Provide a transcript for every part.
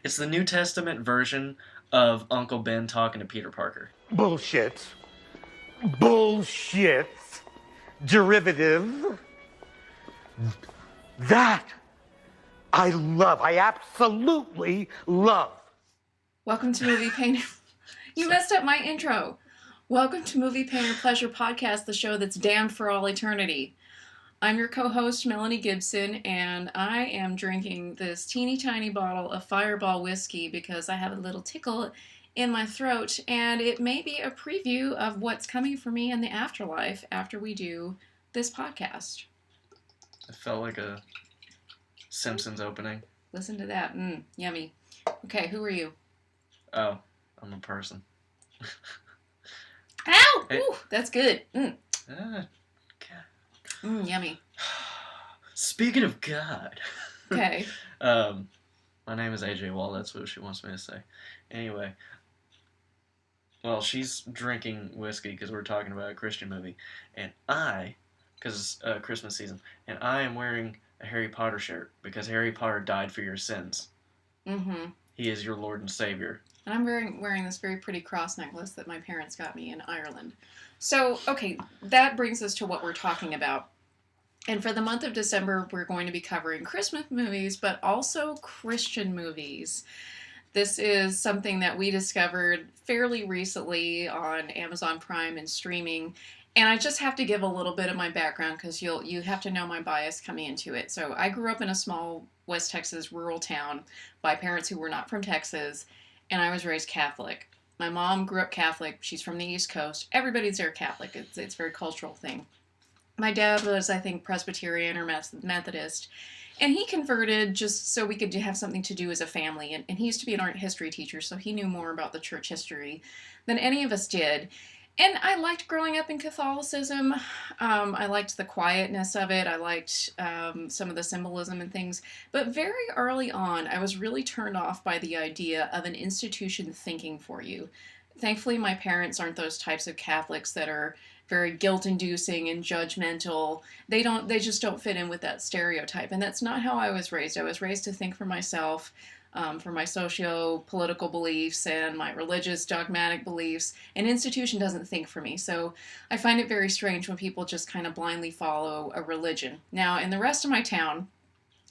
It's the New Testament version of Uncle Ben talking to Peter Parker. Bullshit. Bullshit. Derivative. That I love. I absolutely love. Welcome to Movie Painter. You messed up my intro. Welcome to Movie Painter Pleasure Podcast, the show that's damned for all eternity. I'm your co-host, Melanie Gibson, and I am drinking this teeny tiny bottle of Fireball whiskey because I have a little tickle in my throat, and it may be a preview of what's coming for me in the afterlife after we do this podcast. It felt like a Simpsons opening. Listen to that. Yummy. Okay, who are you? Oh, I'm a person. Ow! Hey. Ooh, that's good. Yummy. Speaking of God. Okay. My name is AJ Wall. That's what she wants me to say. Anyway. Well, she's drinking whiskey because we're talking about a Christian movie. And because it's Christmas season, and I am wearing a Harry Potter shirt because Harry Potter died for your sins. Mm-hmm. He is your Lord and Savior. And I'm wearing this very pretty cross necklace that my parents got me in Ireland. So, okay, that brings us to what we're talking about. And for the month of December, we're going to be covering Christmas movies, but also Christian movies. This is something that we discovered fairly recently on Amazon Prime and streaming. And I just have to give a little bit of my background because you have to know my bias coming into it. So I grew up in a small West Texas rural town by parents who were not from Texas, and I was raised Catholic. My mom grew up Catholic. She's from the East Coast. Everybody's there Catholic. It's a very cultural thing. My dad was, I think, Presbyterian or Methodist, and he converted just so we could have something to do as a family. And he used to be an art history teacher, so he knew more about the church history than any of us did. And I liked growing up in Catholicism. I liked the quietness of it. I liked some of the symbolism and things. But very early on, I was really turned off by the idea of an institution thinking for you. Thankfully, my parents aren't those types of Catholics that are very guilt-inducing and judgmental. They just don't fit in with that stereotype. And that's not how I was raised. I was raised to think for myself. For my socio-political beliefs and my religious dogmatic beliefs. An institution doesn't think for me, so I find it very strange when people just kind of blindly follow a religion. Now, in the rest of my town,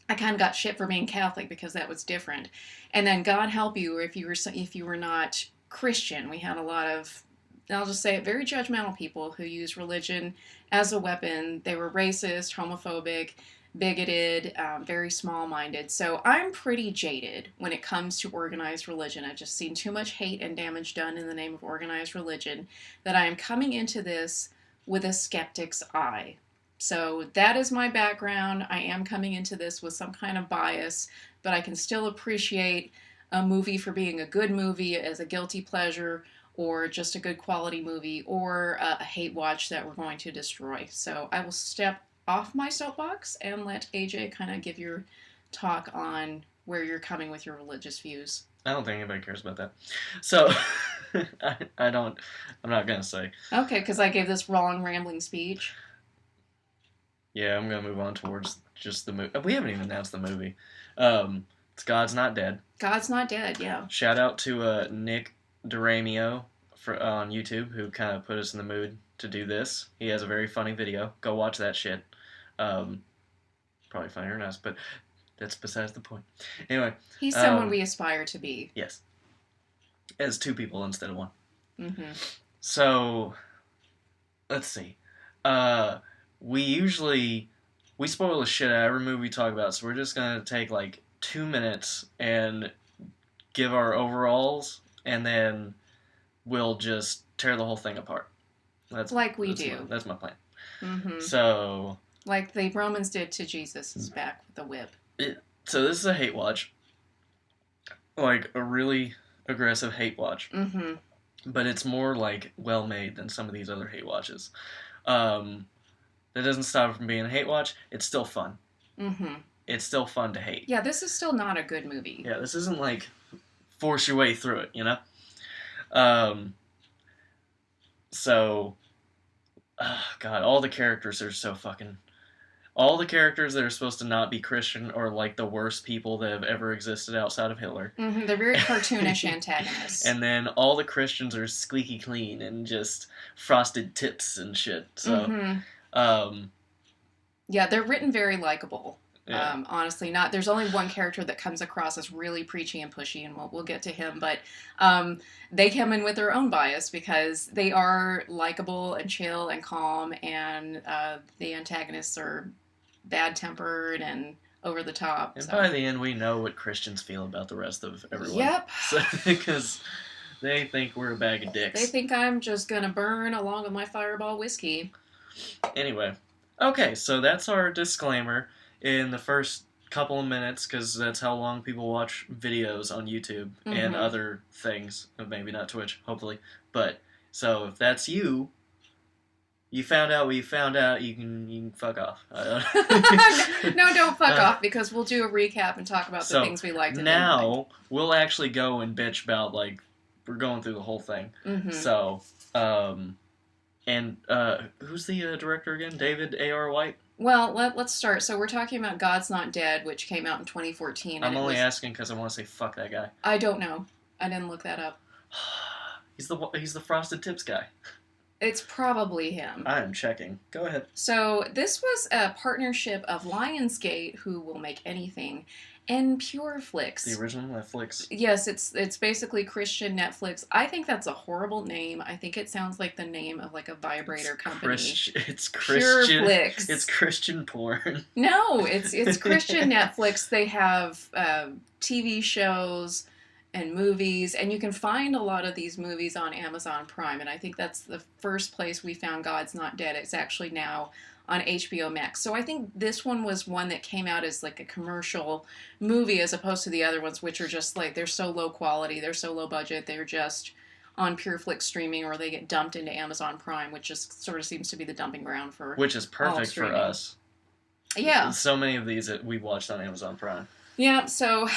I kind of got shit for being Catholic because that was different. And then God help you if you were not Christian. We had a lot of, I'll just say it, very judgmental people who use religion as a weapon. They were racist, homophobic, bigoted, very small-minded. So I'm pretty jaded when it comes to organized religion. I've just seen too much hate and damage done in the name of organized religion that I am coming into this with a skeptic's eye. So that is my background. I am coming into this with some kind of bias, but I can still appreciate a movie for being a good movie as a guilty pleasure, or just a good quality movie, or a hate watch that we're going to destroy. So I will step off my soapbox and let AJ kind of give your talk on where you're coming with your religious views. I don't think anybody cares about that. So, I'm not going to say. Okay, because I gave this long, rambling speech. Yeah, I'm going to move on towards just the movie. We haven't even announced the movie. It's God's Not Dead. God's Not Dead, yeah. Shout out to Nick Diramio on YouTube, who kind of put us in the mood to do this. He has a very funny video. Go watch that shit. Probably funnier than us, but that's besides the point. Anyway. He's someone we aspire to be. Yes. As two people instead of one. Mm-hmm. So, let's see. We spoil the shit out of every movie we talk about, so we're just going to take like 2 minutes and give our overalls, and then we'll just tear the whole thing apart. That's my plan. Mm-hmm. So, like the Romans did to Jesus' back with a whip. So this is a hate watch. Like a really aggressive hate watch. Mm-hmm. But it's more like well made than some of these other hate watches. That doesn't stop it from being a hate watch. It's still fun. Mm-hmm. It's still fun to hate. Yeah, this is still not a good movie. Yeah, this isn't like force your way through it, you know? So, God, all the characters are so fucking all the characters that are supposed to not be Christian are like the worst people that have ever existed outside of Hitler. Mm-hmm. They're very cartoonish antagonists. And then all the Christians are squeaky clean and just frosted tips and shit. So, yeah, they're written very likable. Yeah. Honestly, not. There's only one character that comes across as really preachy and pushy, and we'll get to him. But they come in with their own bias because they are likable and chill and calm, and the antagonists are bad-tempered and over the top. And by the end, we know what Christians feel about the rest of everyone. Yep. Because they think we're a bag of dicks. They think I'm just gonna burn along with my Fireball whiskey. Anyway, okay, so that's our disclaimer in the first couple of minutes, because that's how long people watch videos on YouTube and other things. Maybe not Twitch, hopefully. But, so if that's you, you found out what you found out, you can fuck off. No, don't fuck off, because we'll do a recap and talk about the things we liked. And now, we'll actually go and bitch about, like, we're going through the whole thing. So, who's the director again? David A.R. White? Well, let's start. So we're talking about God's Not Dead, which came out in 2014. I'm only asking because I want to say fuck that guy. I don't know. I didn't look that up. He's the Frosted Tips guy. It's probably him. I'm checking. Go ahead. So this was a partnership of Lionsgate, who will make anything, and Pureflix. The original Netflix. Yes, it's basically Christian Netflix. I think that's a horrible name. I think it sounds like the name of like a vibrator company. It's Christian. Pureflix. It's Christian porn. No, it's Christian Netflix. They have TV shows and movies, and you can find a lot of these movies on Amazon Prime, and I think that's the first place we found God's Not Dead. It's actually now on HBO Max. So I think this one was one that came out as like a commercial movie, as opposed to the other ones, which are just like, they're so low quality, they're so low budget, they're just on Pureflix streaming, or they get dumped into Amazon Prime, which just sort of seems to be the dumping ground for which is perfect for us. Yeah. So many of these that we watched on Amazon Prime. Yeah, so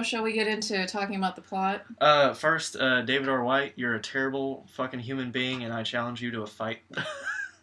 shall we get into talking about the plot? First, David R. White, you're a terrible fucking human being, and I challenge you to a fight.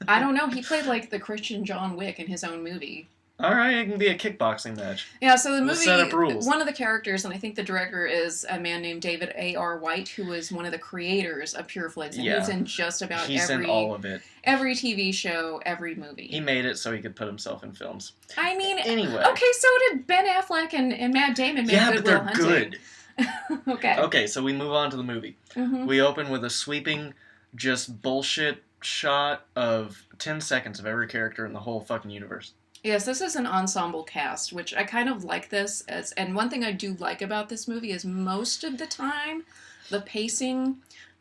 I don't know. He played like the Christian John Wick in his own movie. All right, it can be a kickboxing match. Yeah, so the movie, set up rules. One of the characters, and I think the director is a man named David A.R. White, who was one of the creators of Pureflix, and he's in just about he's in all of it. Every TV show, every movie. He made it so he could put himself in films. I mean, anyway. Okay, so did Ben Affleck and Matt Damon make Good Will Hunting. Yeah, but they're good. Okay. Okay, so we move on to the movie. We open with a sweeping, just bullshit shot of 10 seconds of every character in the whole fucking universe. Yes, this is an ensemble cast, which I kind of like this as, and one thing I do like about this movie is most of the time, the pacing,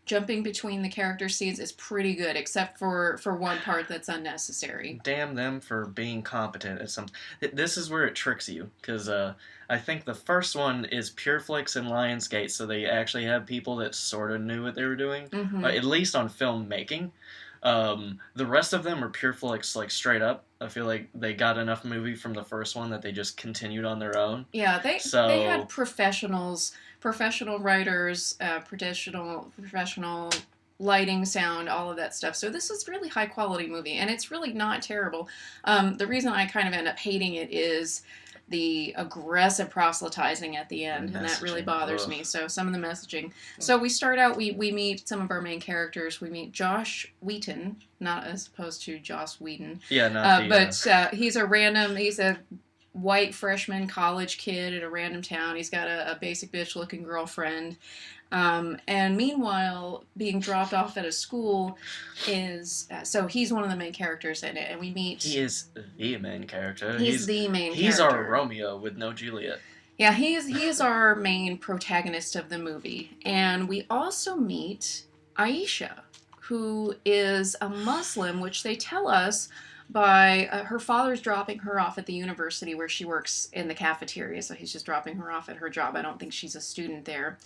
jumping between the character scenes is pretty good, except for one part that's unnecessary. Damn them for being competent at some. This is where it tricks you, because I think the first one is Pureflix and Lionsgate, so they actually have people that sort of knew what they were doing, at least on filmmaking. The rest of them are Pureflix, like, straight up. I feel like they got enough movie from the first one that they just continued on their own. Yeah, they had professionals, professional writers, professional lighting, sound, all of that stuff. So this is really high quality movie, and it's really not terrible. The reason I kind of end up hating it is the aggressive proselytizing at the end, and that really bothers me. So some of the messaging. So we start out, we meet some of our main characters. We meet Josh Wheaton, not as opposed to Joss Whedon. Yeah, not but he's a white freshman college kid at a random town. He's got a basic bitch looking girlfriend. And meanwhile, being dropped off at a school is... so he's one of the main characters in it, and we meet... He is the main character. He's the main character. He's our Romeo with no Juliet. Yeah, he is our main protagonist of the movie. And we also meet Aisha, who is a Muslim, which they tell us by her father's dropping her off at the university where she works in the cafeteria. So he's just dropping her off at her job. I don't think she's a student there.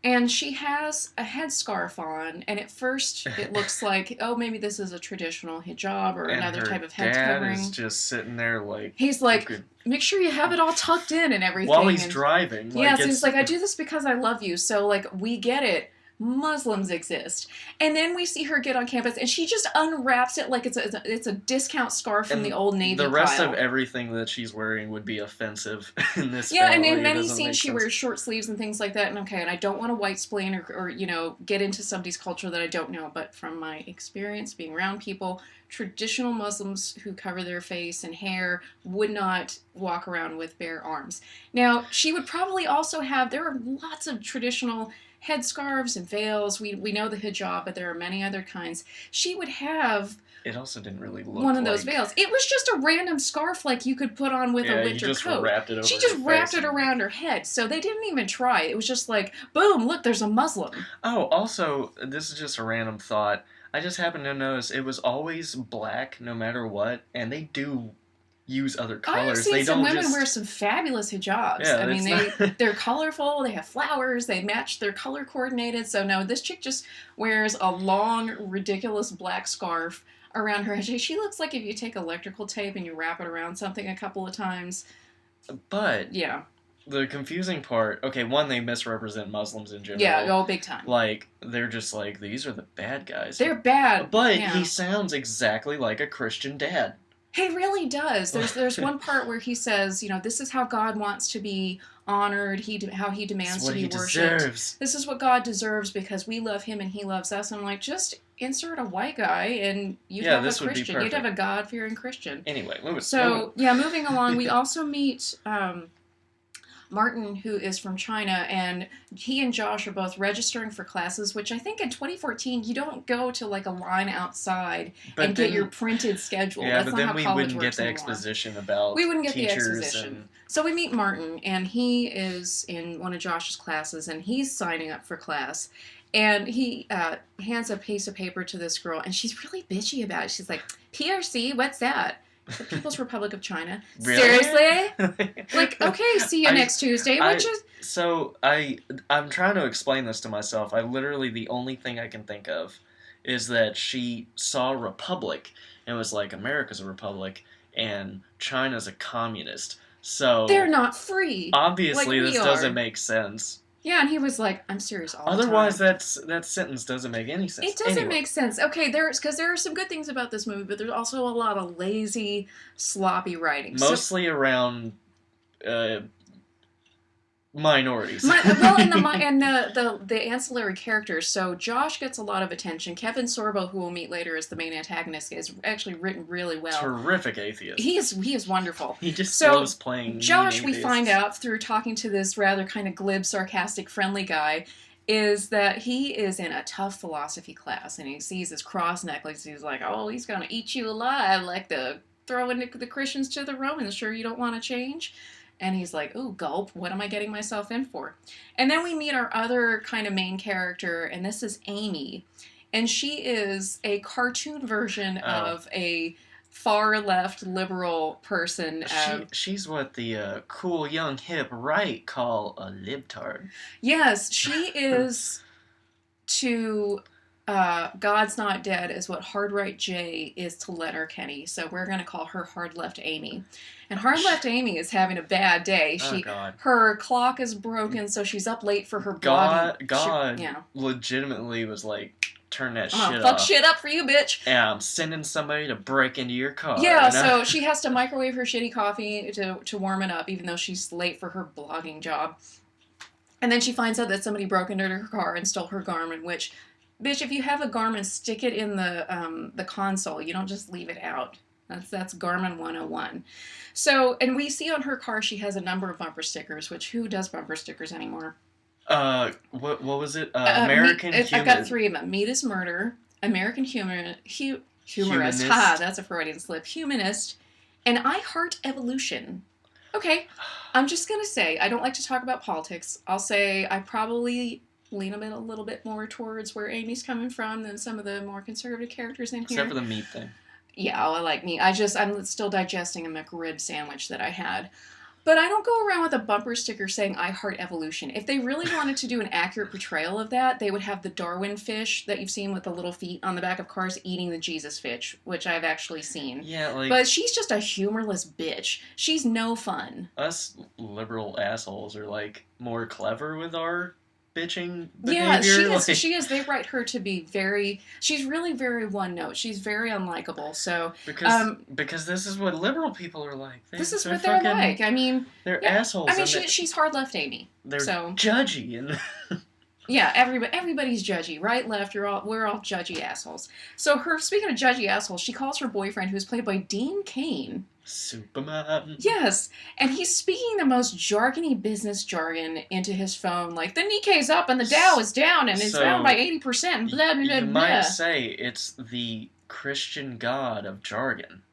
And she has a headscarf on, and at first it looks like, oh, maybe this is a traditional hijab or another type of head covering. And her dad is just sitting there like... He's like, make sure you have it all tucked in and everything. While he's driving. Yeah, so he's like, I do this because I love you, so, like, we get it. Muslims exist. And then we see her get on campus, and she just unwraps it like it's a discount scarf from the Old Navy the rest pile. of everything that she's wearing would be offensive in this Yeah, family. and in It many doesn't scenes make she sense. wears short sleeves and things like that. And I don't want to white splain or get into somebody's culture that I don't know. But from my experience being around people, traditional Muslims who cover their face and hair would not walk around with bare arms. Now, she would probably also have, there are lots of traditional headscarves and veils. We know the hijab, but there are many other kinds. She would have It also didn't really look one of those like... veils. It was just a random scarf like you could put on with a winter you just coat. wrapped it over She just her wrapped face it around her head, so they didn't even try. It was just like, boom, look, there's a Muslim. Oh, also, this is just a random thought. I just happened to notice it was always black no matter what, and they do use other colors. I've seen They some don't women just... wear some fabulous hijabs. Yeah, I mean, not... they're colorful, they have flowers, they match, they're color coordinated. So no, this chick just wears a long, ridiculous black scarf around her head. She looks like if you take electrical tape and you wrap it around something a couple of times. But yeah, the confusing part, okay, one, they misrepresent Muslims in general. Yeah, oh, big time. Like, they're just like, these are the bad guys. They're bad. But yeah. he sounds exactly like a Christian dad. He really does. There's one part where he says, this is how God wants to be honored. How he demands to be worshipped. Deserves. This is what God deserves because we love him and he loves us. I'm like, just insert a white guy and you'd have a Christian. You'd have a God-fearing Christian. Anyway, moving along, we also meet Martin, who is from China, and he and Josh are both registering for classes, which I think in 2014, you don't go to like a line outside and get your printed schedule. Yeah, That's but not then how we college wouldn't get works the anymore. exposition about We wouldn't get the teachers exposition. So we meet Martin, and he is in one of Josh's classes, and he's signing up for class. And he hands a piece of paper to this girl, and she's really bitchy about it. She's like, PRC, what's that? The People's Republic of China. Really? Seriously? Like, okay, see you next Tuesday. I'm trying to explain this to myself. The only thing I can think of is that she saw Republic and was like, America's a republic and China's a communist. So they're not free. Obviously, like this doesn't make sense. Yeah, and he was like, I'm serious all the time. Otherwise, that sentence doesn't make any sense. It doesn't make sense. Okay, because there are some good things about this movie, but there's also a lot of lazy, sloppy writing. Mostly around minorities. And the ancillary characters. So Josh gets a lot of attention. Kevin Sorbo, who we'll meet later as the main antagonist, is actually written really well. Terrific atheist. He is wonderful. He just loves playing Josh, we find out through talking to this rather kind of glib, sarcastic, friendly guy, is that he is in a tough philosophy class, and he sees his cross necklace. He's like, oh, he's going to eat you alive, like throwing the Christians to the Romans. Sure you don't want to change? And he's like, ooh, gulp, what am I getting myself in for? And then we meet our other kind of main character, and this is Amy. And she is a cartoon version of a far-left liberal person. She's what the cool, young, hip right call a libtard. Yes, she is to... God's Not Dead is what Hard Right Jay is to Letterkenny, so we're going to call her Hard Left Amy. And Hard Left Amy is having a bad day. Her clock is broken, so she's up late for her God legitimately was like, turn that shit off. Fuck shit up for you, bitch. And I'm sending somebody to break into your car. Yeah, so she has to microwave her shitty coffee to warm it up, even though she's late for her blogging job. And then she finds out that somebody broke into her car and stole her Garmin, which... Bitch, if you have a Garmin, stick it in the console. You don't just leave it out. That's Garmin 101. So, and we see on her car she has a number of bumper stickers, which who does bumper stickers anymore? What was it? American Humorist. I've got three of them. Meat is Murder, American Humorist. Ha, that's a Freudian slip. Humanist, and I Heart Evolution. Okay, I'm just going to say, I don't like to talk about politics. I'll say I probably... lean a little bit more towards where Amy's coming from than some of the more conservative characters in here. Except for the meat thing. Yeah, I like meat. I'm still digesting a McRib sandwich that I had. But I don't go around with a bumper sticker saying, I heart evolution. If they really wanted to do an accurate portrayal of that, they would have the Darwin fish that you've seen with the little feet on the back of cars eating the Jesus fish, which I've actually seen. Yeah, like... But she's just a humorless bitch. She's no fun. Us liberal assholes are, like, more clever with our bitching Yeah, behavior. she is. They write her to be very. She's really very one note. She's very unlikable. So because this is what liberal people are like. This is what they're like. I mean, they're assholes. I mean, she's hard left Amy. They're so judgy and. Yeah, everybody's judgy. Right, left, we're all judgy assholes. So speaking of judgy assholes, she calls her boyfriend, who's played by Dean Cain. Superman. Yes, and he's speaking the most jargony business jargon into his phone, like the Nikkei's up and the Dow is down and it's down by 80%. Blah, blah, blah, you blah. might say it's the Christian god of jargon,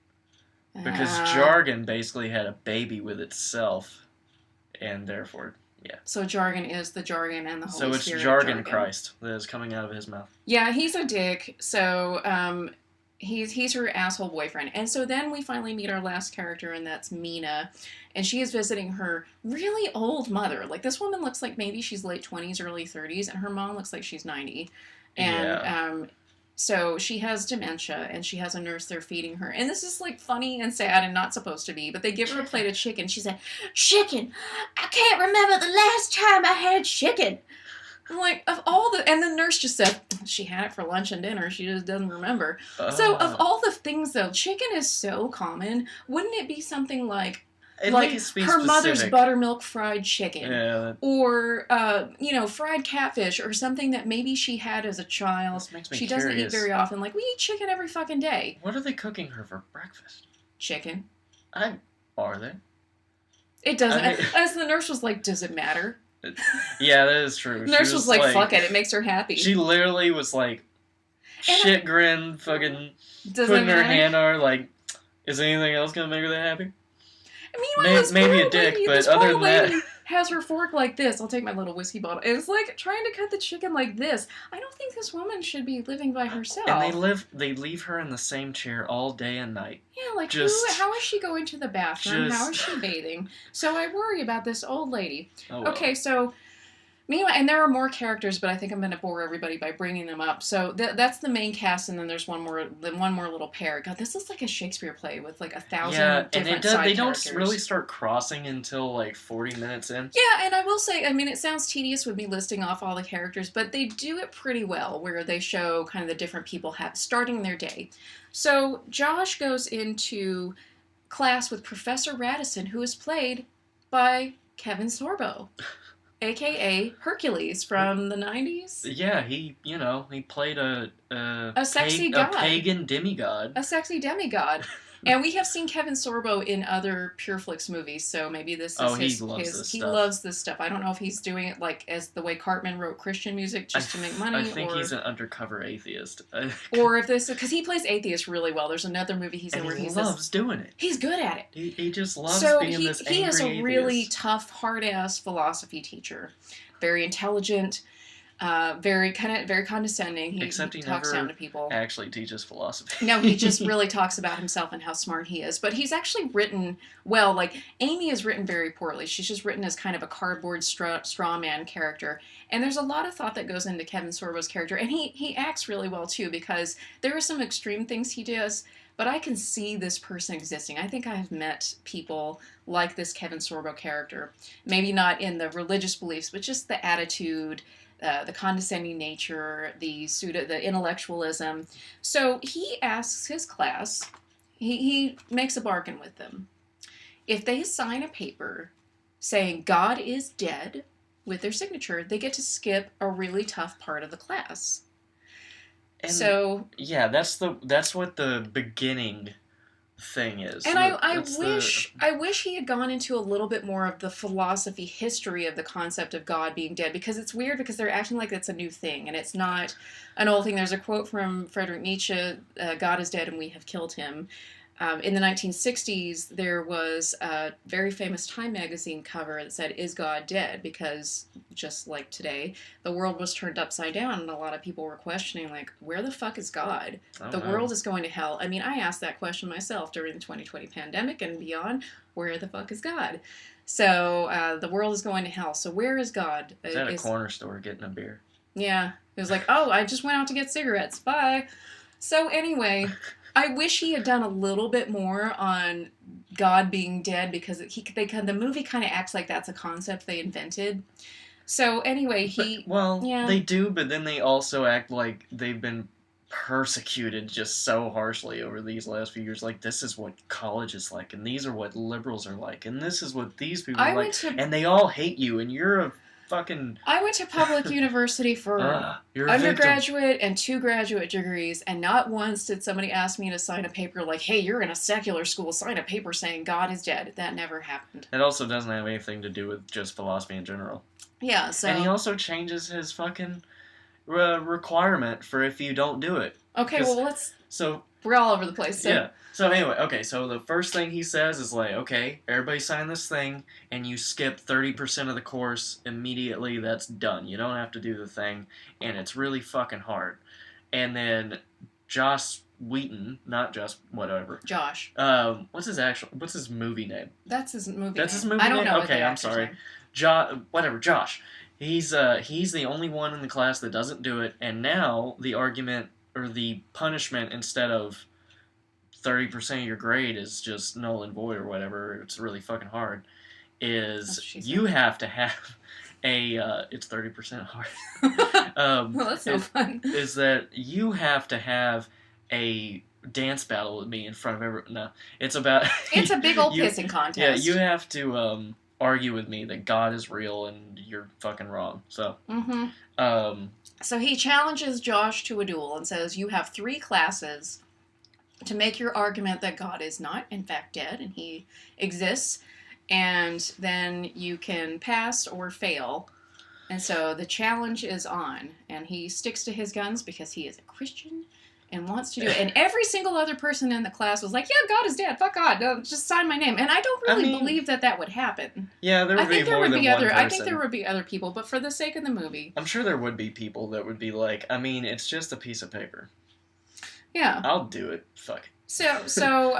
because jargon basically had a baby with itself, and therefore. Yeah. So jargon is the jargon and the Holy Spirit. So it's jargon Christ that is coming out of his mouth. Yeah, he's a dick. So he's her asshole boyfriend. And so then we finally meet our last character, and that's Mina. And she is visiting her really old mother. Like, this woman looks like maybe she's late 20s, early 30s, and her mom looks like she's 90. And so she has dementia, and she has a nurse there feeding her. And this is, like, funny and sad and not supposed to be, but they give her a plate of chicken. She said, "Chicken? I can't remember the last time I had chicken." I'm like, and the nurse just said, she had it for lunch and dinner. She just doesn't remember. So of all the things, though, chicken is so common. Wouldn't it be something like her mother's buttermilk fried chicken, or fried catfish, or something that maybe she had as a child. This makes me she curious. Doesn't eat very often. Like, we eat chicken every fucking day. What are they cooking her for breakfast? Chicken. Are they? It doesn't. As the nurse was like, "Does it matter?" Yeah, that is true. The nurse was like, "Fuck it, it makes her happy." She literally was like, shit grin, fucking putting her hand on her, like, is anything else gonna make her that happy? Meanwhile, maybe a dick, but other than that, has her fork like this. I'll take my little whiskey bottle. It's like trying to cut the chicken like this. I don't think this woman should be living by herself. And they leave her in the same chair all day and night. Yeah, like, how is she going to the bathroom? How is she bathing? So I worry about this old lady. Oh, well. Okay, so meanwhile, and there are more characters, but I think I'm going to bore everybody by bringing them up. So that's the main cast, and then there's one more little pair. God, this is like a Shakespeare play with like 1,000 different side they characters. Don't really start crossing until like 40 minutes in. Yeah, and I will say, I mean, it sounds tedious with me listing off all the characters, but they do it pretty well, where they show kind of the different people starting their day. So Josh goes into class with Professor Radisson, who is played by Kevin Sorbo. A.K.A. Hercules from the 90s. Yeah, he played a sexy god. A pagan demigod. A sexy demigod. And we have seen Kevin Sorbo in other Pureflix movies, so maybe this is he loves this stuff. I don't know if he's doing it like as the way Cartman wrote Christian music just to make money. I think he's an undercover atheist. Or if this, because he plays atheist really well. There's another movie he's in where he loves doing it. He's good at it. He just loves being this angry he is a atheist. really tough, hard-ass philosophy teacher. Very intelligent. Very condescending. He talks down to people. Actually teaches philosophy. No, he just really talks about himself and how smart he is. But he's actually written well. Like, Amy is written very poorly. She's just written as kind of a cardboard straw man character. And there's a lot of thought that goes into Kevin Sorbo's character. And he acts really well, too, because there are some extreme things he does. But I can see this person existing. I think I have met people like this Kevin Sorbo character. Maybe not in the religious beliefs, but just the attitude, the condescending nature, the intellectualism. So he asks his class, he makes a bargain with them. If they sign a paper saying God is dead with their signature, they get to skip a really tough part of the class. And so yeah, that's what the beginning thing is. And I wish he had gone into a little bit more of the philosophy history of the concept of God being dead, because it's weird because they're acting like it's a new thing and it's not an old thing. There's a quote from Friedrich Nietzsche, God is dead and we have killed him. In the 1960s, there was a very famous Time magazine cover that said, "Is God dead?" Because just like today, the world was turned upside down and a lot of people were questioning, like, where the fuck is God? The world is going to hell. I mean, I asked that question myself during the 2020 pandemic and beyond. Where the fuck is God? So the world is going to hell. So where is God? Is at a corner store getting a beer. Yeah. It was like, oh, I just went out to get cigarettes. Bye. So anyway... I wish he had done a little bit more on God being dead, because the movie kind of acts like that's a concept they invented. So anyway, he yeah. They do, but then they also act like they've been persecuted just so harshly over these last few years. Like, this is what college is like, and these are what liberals are like, and this is what these people are like, and they all hate you, and you're a fucking... I went to public university for undergraduate and 2 graduate degrees, and not once did somebody ask me to sign a paper like, hey, you're in a secular school, sign a paper saying God is dead. That never happened. It also doesn't have anything to do with just philosophy in general. Yeah, so... And he also changes his fucking requirement for if you don't do it. Okay, well, let's... So... We're all over the place, so... Yeah. So anyway, okay, so the first thing he says is like, okay, everybody sign this thing, and you skip 30% of the course immediately, that's done. You don't have to do the thing, and it's really fucking hard. And then Josh Wheaton, not just whatever. Josh. What's his movie name? That's his movie name. That's his movie name? I don't know. Okay, I'm sorry. Josh. He's the only one in the class that doesn't do it, and now the argument or the punishment, instead of 30% of your grade is just null and void or whatever, it's really fucking hard, is you have to have a it's 30% hard. Well, that's no fun. Is that you have to have a dance battle with me in front of everyone. No, it's about... It's a big old pissing contest. Yeah, you have to argue with me that God is real and you're fucking wrong. So, so he challenges Josh to a duel and says, you have 3 classes to make your argument that God is not, in fact, dead and he exists, and then you can pass or fail. And so the challenge is on, and he sticks to his guns because he is a Christian and wants to do it. And every single other person in the class was like, yeah, God is dead, fuck God, no, just sign my name. And I don't really believe that would happen. Yeah, there would be more than one person. I think there would be other people, but for the sake of the movie... I'm sure there would be people that would be like, I mean, it's just a piece of paper. Yeah. I'll do it. Fuck it. So,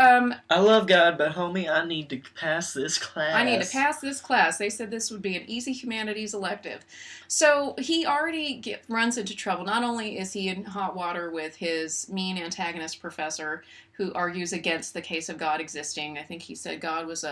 I love God, but homie, I need to pass this class. They said this would be an easy humanities elective. So he already runs into trouble. Not only is he in hot water with his mean antagonist professor, who argues against the case of God existing. I think he said God was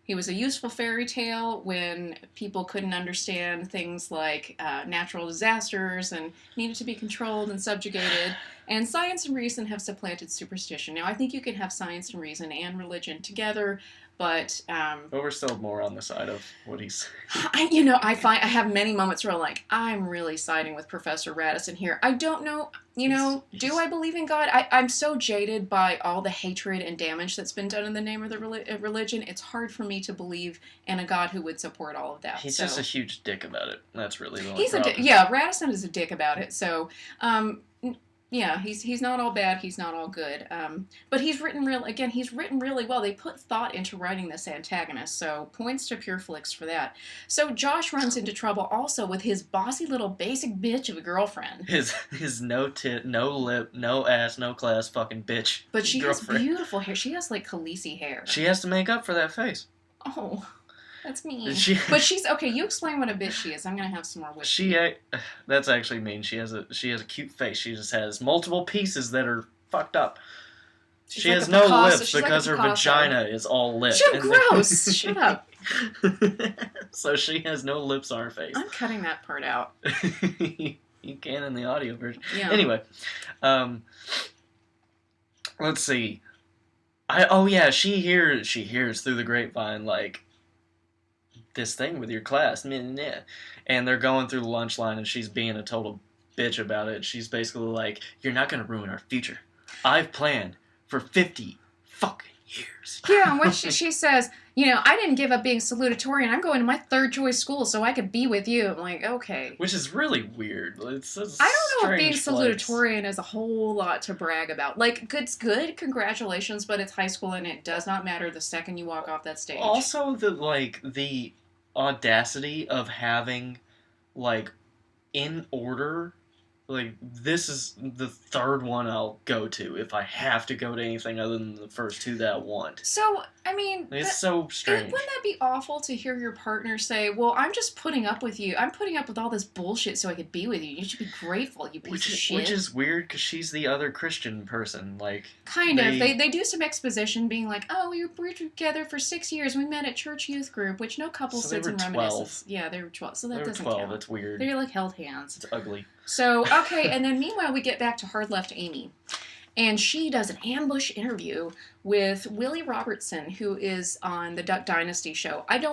he was a useful fairy tale when people couldn't understand things like natural disasters and needed to be controlled and subjugated. And science and reason have supplanted superstition. Now, I think you can have science and reason and religion together, but... but we're still more on the side of what he's... I have many moments where I'm like, I'm really siding with Professor Radisson here. I don't know, do I believe in God? I'm so jaded by all the hatred and damage that's been done in the name of the religion. It's hard for me to believe in a God who would support all of that. He's just a huge dick about it. That's really the only problem. Radisson is a dick about it, so... yeah, he's not all bad, he's not all good. But he's written really well. They put thought into writing this antagonist, so points to Pure Flix for that. So Josh runs into trouble also with his bossy little basic bitch of a girlfriend. His no tit, no lip, no ass, no class fucking bitch. But she has beautiful hair. She has like Khaleesi hair. She has to make up for that face. Oh. That's mean. But she's okay. You explain what a bitch she is. I'm gonna have some more whiskey. That's actually mean. She has a cute face. She just has multiple pieces that are fucked up. She has no lips because her vagina is all lip. Gross. Shut up. So she has no lips on her face. I'm cutting that part out. You can in the audio version. Yeah. Anyway, let's see. She hears through the grapevine like, this thing with your class, and they're going through the lunch line, and she's being a total bitch about it. She's basically like, you're not going to ruin our future. I've planned for 50 fucking years. Yeah, and when she says, I didn't give up being salutatorian. I'm going to my 3rd choice school so I could be with you. I'm like, okay. Which is really weird. I don't know if being salutatorian is a whole lot to brag about. Like, it's good, congratulations, but it's high school and it does not matter the second you walk off that stage. Also, the audacity of having, like, in order, like, this is the 3rd one I'll go to if I have to go to anything other than the first 2 that I want. So, I mean, It's so strange. Wouldn't that be awful to hear your partner say, well, I'm just putting up with you. I'm putting up with all this bullshit so I could be with you. You should be grateful, you piece of shit. Which is weird, because she's the other Christian person. Like, kind of. They do some exposition being like, oh, we were together for 6 years. We met at church youth group, which no couple So sits and they were reminisces. Yeah, they were 12. So that doesn't 12. count. That's weird. They're like held hands. It's ugly. So, okay, and then meanwhile we get back to Hard Left Amy. And she does an ambush interview with Willie Robertson, who is on the Duck Dynasty show. I've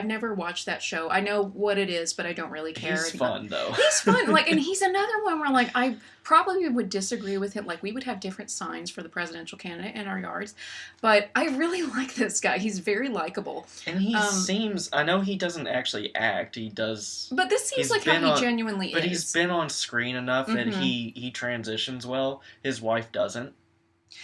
never watched that show. I know what it is, but I don't really care. He's fun, though. He's fun. Like, and he's another one where, like, I probably would disagree with him. Like, we would have different signs for the presidential candidate in our yards. But I really like this guy. He's very likable. And he seems... I know he doesn't actually act. He does... But this seems like how he genuinely is. But he's been on screen enough that he transitions well. His wife doesn't.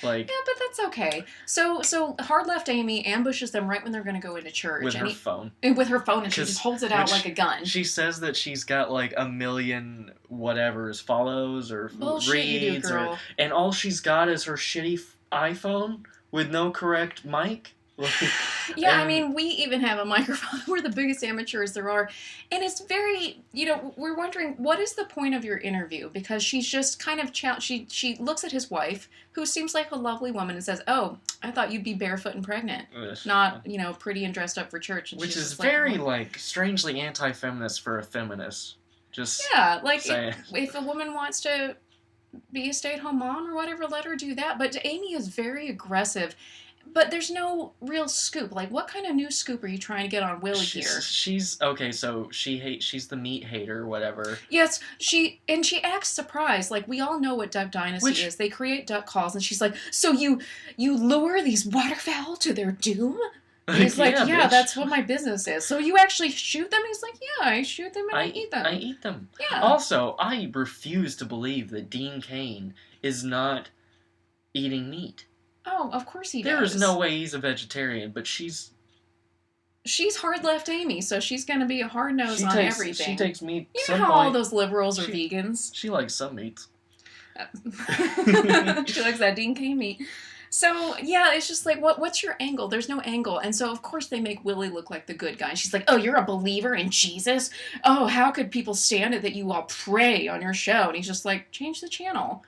Like, yeah, but that's okay. So Hard Left Amy ambushes them right when they're going to go into church. With her phone. With her phone, and she just holds it out like a gun. She says that she's got like 1 million whatevers follows or reads. And all she's got is her shitty iPhone with no correct mic. Yeah, I mean, we even have a microphone. We're the biggest amateurs there are. And it's very, we're wondering, what is the point of your interview? Because she's just kind of, she looks at his wife, who seems like a lovely woman, and says, oh, I thought you'd be barefoot and pregnant. Not, pretty and dressed up for church. And which is very, strangely anti-feminist for a feminist. Just yeah, like, if a woman wants to be a stay-at-home mom or whatever, let her do that. But Amy is very aggressive. But there's no real scoop. Like, what kind of new scoop are you trying to get on Willie here? She's okay. So she's the meat hater, or whatever. Yes, she acts surprised. Like, we all know what Duck Dynasty is. They create duck calls, and she's like, "So you lure these waterfowl to their doom?" And he's like, "Yeah, that's what my business is." So you actually shoot them? He's like, "Yeah, I shoot them and I eat them." I eat them. Yeah. Also, I refuse to believe that Dean Cain is not eating meat. Oh, of course he does. There is no way he's a vegetarian, but she's Hard Left Amy, so she's going to be a hard nose on everything. She takes meat. You know how all those liberals are vegans? She likes some meats. She likes that Dean Cain meat. So, yeah, it's just like, what's your angle? There's no angle. And so, of course, they make Willie look like the good guy. And she's like, oh, you're a believer in Jesus? Oh, how could people stand it that you all pray on your show? And he's just like, change the channel.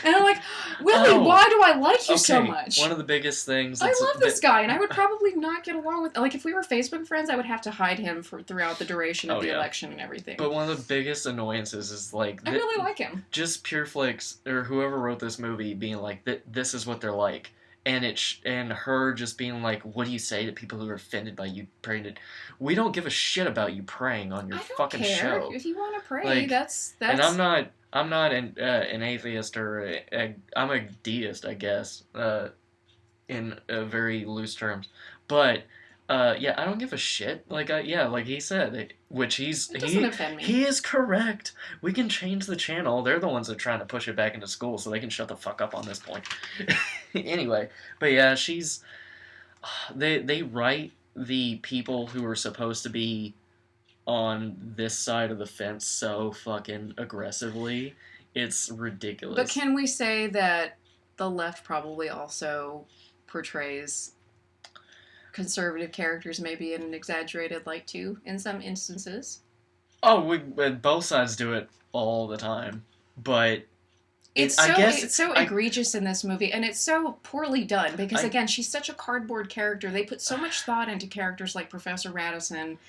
And I'm like, Willie, why do I like you so much? One of the biggest things... I love this guy, and I would probably not get along with... Like, if we were Facebook friends, I would have to hide him throughout the duration of the election and everything. But one of the biggest annoyances is, like... I really like him. Just PureFlix, or whoever wrote this movie, being like, this is what they're like. And and her just being like, what do you say to people who are offended by you praying? We don't give a shit about you praying on your fucking show. If you want to pray, that's... And I'm not an atheist or I'm a deist, I guess, in very loose terms. But yeah, I don't give a shit. Like like he said, which he doesn't offend me. He is correct. We can change the channel. They're the ones that are trying to push it back into school, so they can shut the fuck up on this point. Anyway, but yeah, they write the people who are supposed to be on this side of the fence so fucking aggressively. It's ridiculous. But can we say that the left probably also portrays conservative characters maybe in an exaggerated light too, in some instances? Oh, both sides do it all the time. But it's so egregious in this movie, and it's so poorly done because, again, she's such a cardboard character. They put so much thought into characters like Professor Radisson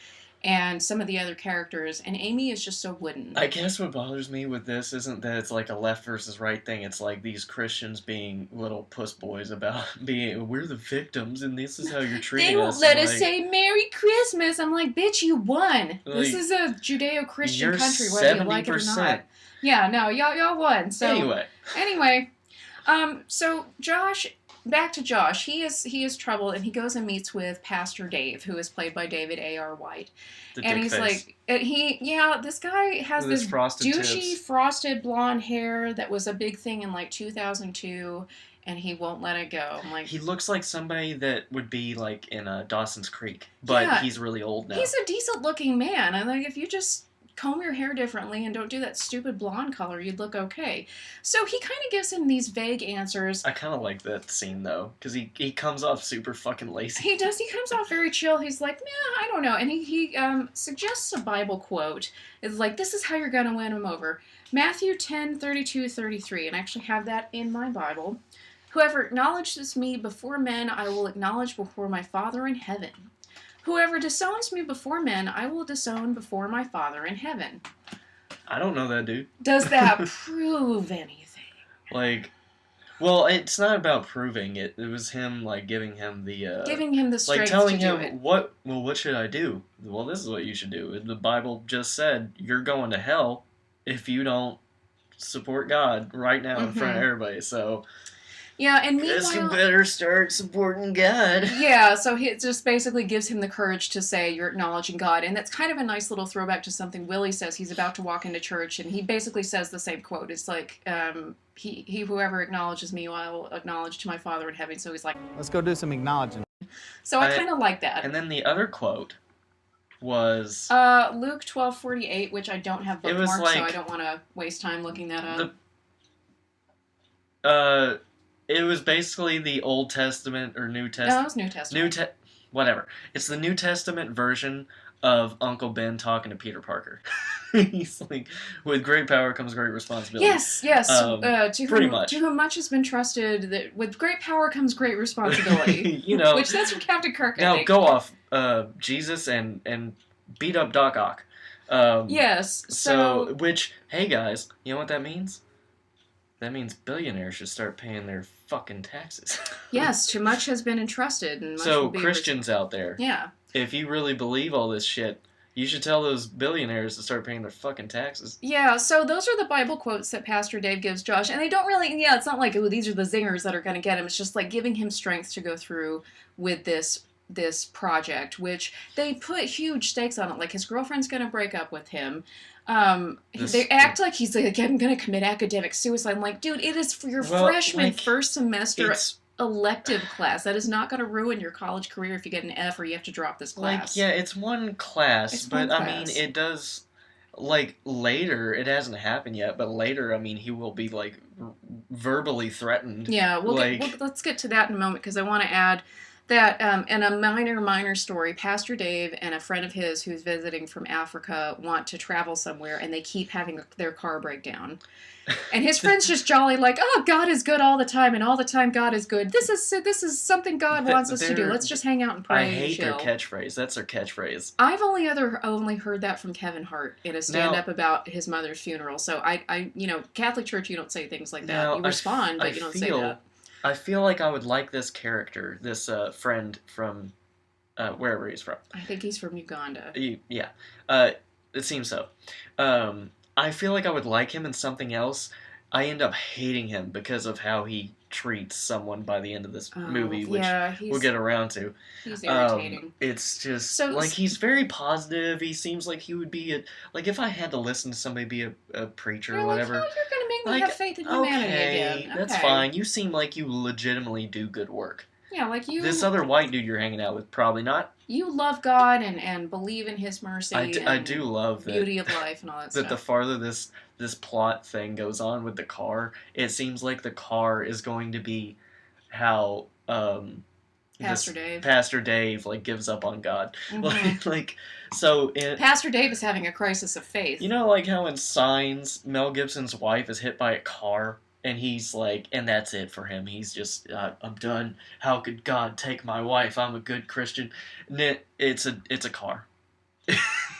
and some of the other characters, and Amy is just so wooden. I guess what bothers me with this isn't that it's like a left versus right thing. It's like these Christians being little puss boys about being, we're the victims, and this is how you're treating us. They won't let us say Merry Christmas. I'm like, bitch, you won. Like, this is a Judeo-Christian country, whether you like it or not. Yeah, no, y'all won. So anyway, so back to Josh. He is troubled, and he goes and meets with Pastor Dave, who is played by David A.R. White. And he's like, this guy has this douchey frosted blonde hair that was a big thing in like 2002, and he won't let it go. I'm like, he looks like somebody that would be like in Dawson's Creek, but he's really old now. He's a decent looking man. I'm like, if you just comb your hair differently and don't do that stupid blonde color, you'd look okay. So he kind of gives him these vague answers. I kind of like that scene, though, because he comes off super fucking lazy. He does. He comes off very chill. He's like, I don't know. And he suggests a Bible quote. It's like, this is how you're going to win him over. Matthew 10:32-33, and I actually have that in my Bible. Whoever acknowledges me before men, I will acknowledge before my Father in heaven. Whoever disowns me before men, I will disown before my Father in heaven. I don't know that dude. Does that prove anything? Like, well, it's not about proving it. It was him, like, giving him the strength like telling to do him it. what should I do? Well, this is what you should do. The Bible just said you're going to hell if you don't support God right now in front of everybody. So yeah, and guess you meanwhile, better start supporting God. yeah, so it just basically gives him the courage to say you're acknowledging God, and that's kind of a nice little throwback to something Willie says. He's about to walk into church, and he basically says the same quote. It's like, he whoever acknowledges me, I will acknowledge to my Father in heaven. So he's like, let's go do some acknowledging. So I kind of like that. And then the other quote was Luke 12:48, which I don't have It was bookmarked, like so I don't want to waste time looking that up. it was basically the Old Testament or New No, Testament. it was New Testament. Whatever. It's the New Testament version of Uncle Ben talking to Peter Parker. He's like, with great power comes great responsibility. Yes. To pretty whom, much. To whom much has been trusted, that with great power comes great responsibility. You know. Which that's from Captain Kirk, I Now think. go off, Jesus and beat up Doc Ock. Yes. So which, hey guys, you know what that means? That means billionaires should start paying their fucking taxes. yes, too much has been entrusted, and much So will be Christians out there, yeah. if you really believe all this shit, you should tell those billionaires to start paying their fucking taxes. Yeah, so those are the Bible quotes that Pastor Dave gives Josh, and they don't really, it's not like, oh, these are the zingers that are going to get him. It's just like giving him strength to go through with this project, which they put huge stakes on it. Like, his girlfriend's going to break up with him. They act like he's like, I'm going to commit academic suicide. I'm like, dude, it is for your freshman first semester elective class. That is not going to ruin your college career if you get an F or you have to drop this class. Like, yeah, it's one class, I mean, it does, like, later, it hasn't happened yet, but later, I mean, he will be, like, verbally threatened. Yeah, let's get to that in a moment, because I want to add that in a minor story, Pastor Dave and a friend of his who's visiting from Africa want to travel somewhere, and they keep having their car break down. And his friend's just jolly, like, oh, God is good all the time, and all the time God is good. This is something God wants us to do. Let's just hang out and pray. I hate and their catchphrase. That's their catchphrase. I've only heard that from Kevin Hart in a stand-up about his mother's funeral. So I Catholic Church, you don't say things like that. You respond, but you don't say that. I feel like I would like this character, this friend from wherever he's from. I think he's from Uganda. Yeah. It seems so. I feel like I would like him in something else. I end up hating him because of how he treats someone by the end of this movie, which we'll get around to. He's irritating. It's just, he's very positive. He seems like he would be if I had to listen to somebody be a preacher or whatever. Like, you're going to make me have faith in humanity again. Okay, that's fine. You seem like you legitimately do good work. Yeah, like you... This other white dude you're hanging out with, probably not. You love God and believe in His mercy. I do love that. Beauty of life and all that stuff. That the farther this plot thing goes on with the car, it seems like the car is going to be how Pastor Dave gives up on God. Mm-hmm. Pastor Dave is having a crisis of faith. You know, like how in Signs, Mel Gibson's wife is hit by a car. And he's like, and that's it for him. He's just, I'm done. How could God take my wife? I'm a good Christian. And it's a car.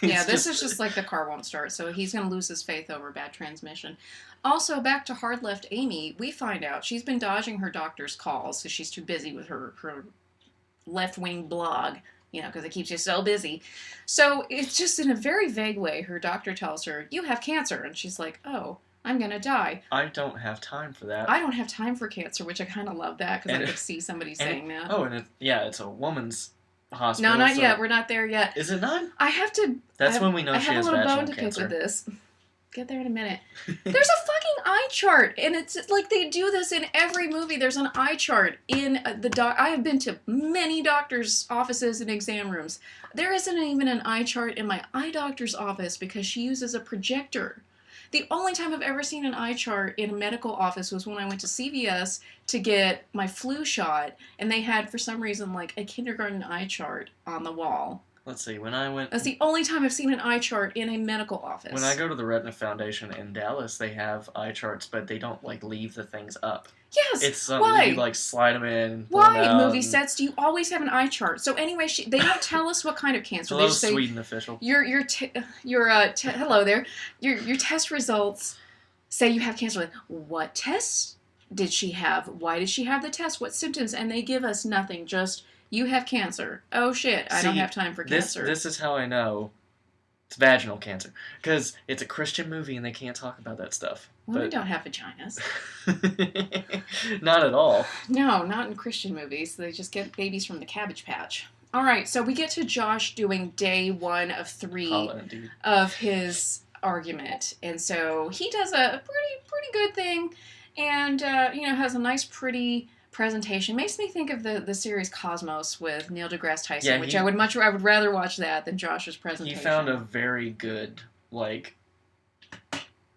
This is just like the car won't start. So he's going to lose his faith over bad transmission. Also, back to Hard Left Amy, we find out she's been dodging her doctor's calls because she's too busy with her left-wing blog. Because it keeps you so busy. So it's just in a very vague way, her doctor tells her, you have cancer. And she's like, oh, I'm going to die. I don't have time for that. I don't have time for cancer, which I kind of love that because I could see somebody saying that. Oh, and it's a woman's hospital. No, not yet. We're not there yet. Is it not? I have to... That's when we know she has vaginal cancer. I have a little bone to pick with this. Get there in a minute. There's a fucking eye chart, and it's like they do this in every movie. There's an eye chart in I have been to many doctors' offices and exam rooms. There isn't even an eye chart in my eye doctor's office because she uses a projector. The only time I've ever seen an eye chart in a medical office was when I went to CVS to get my flu shot, and they had, for some reason, like a kindergarten eye chart on the wall. Let's see, when I went... That's the only time I've seen an eye chart in a medical office. When I go to the Retina Foundation in Dallas, they have eye charts, but they don't, like, leave the things up. Yes. It's something why? you, like, slide them in and Why? them out Movie and... sets, do you always have an eye chart? So anyway, they don't tell us what kind of cancer. Hello, They just say, Sweden official. hello there. Your test results say you have cancer. Like, what tests did she have? Why did she have the test? What symptoms? And they give us nothing. Just, you have cancer. Oh shit, I don't have time for cancer. This is how I know it's vaginal cancer. Because it's a Christian movie and they can't talk about that stuff. Women don't have vaginas. Not at all. No, not in Christian movies. They just get babies from the Cabbage Patch. All right, so we get to Josh doing day 1 of 3 of his argument, and so he does a pretty good thing, and has a nice, pretty presentation. Makes me think of the series Cosmos with Neil deGrasse Tyson, which I would rather watch that than Josh's presentation. He found a very good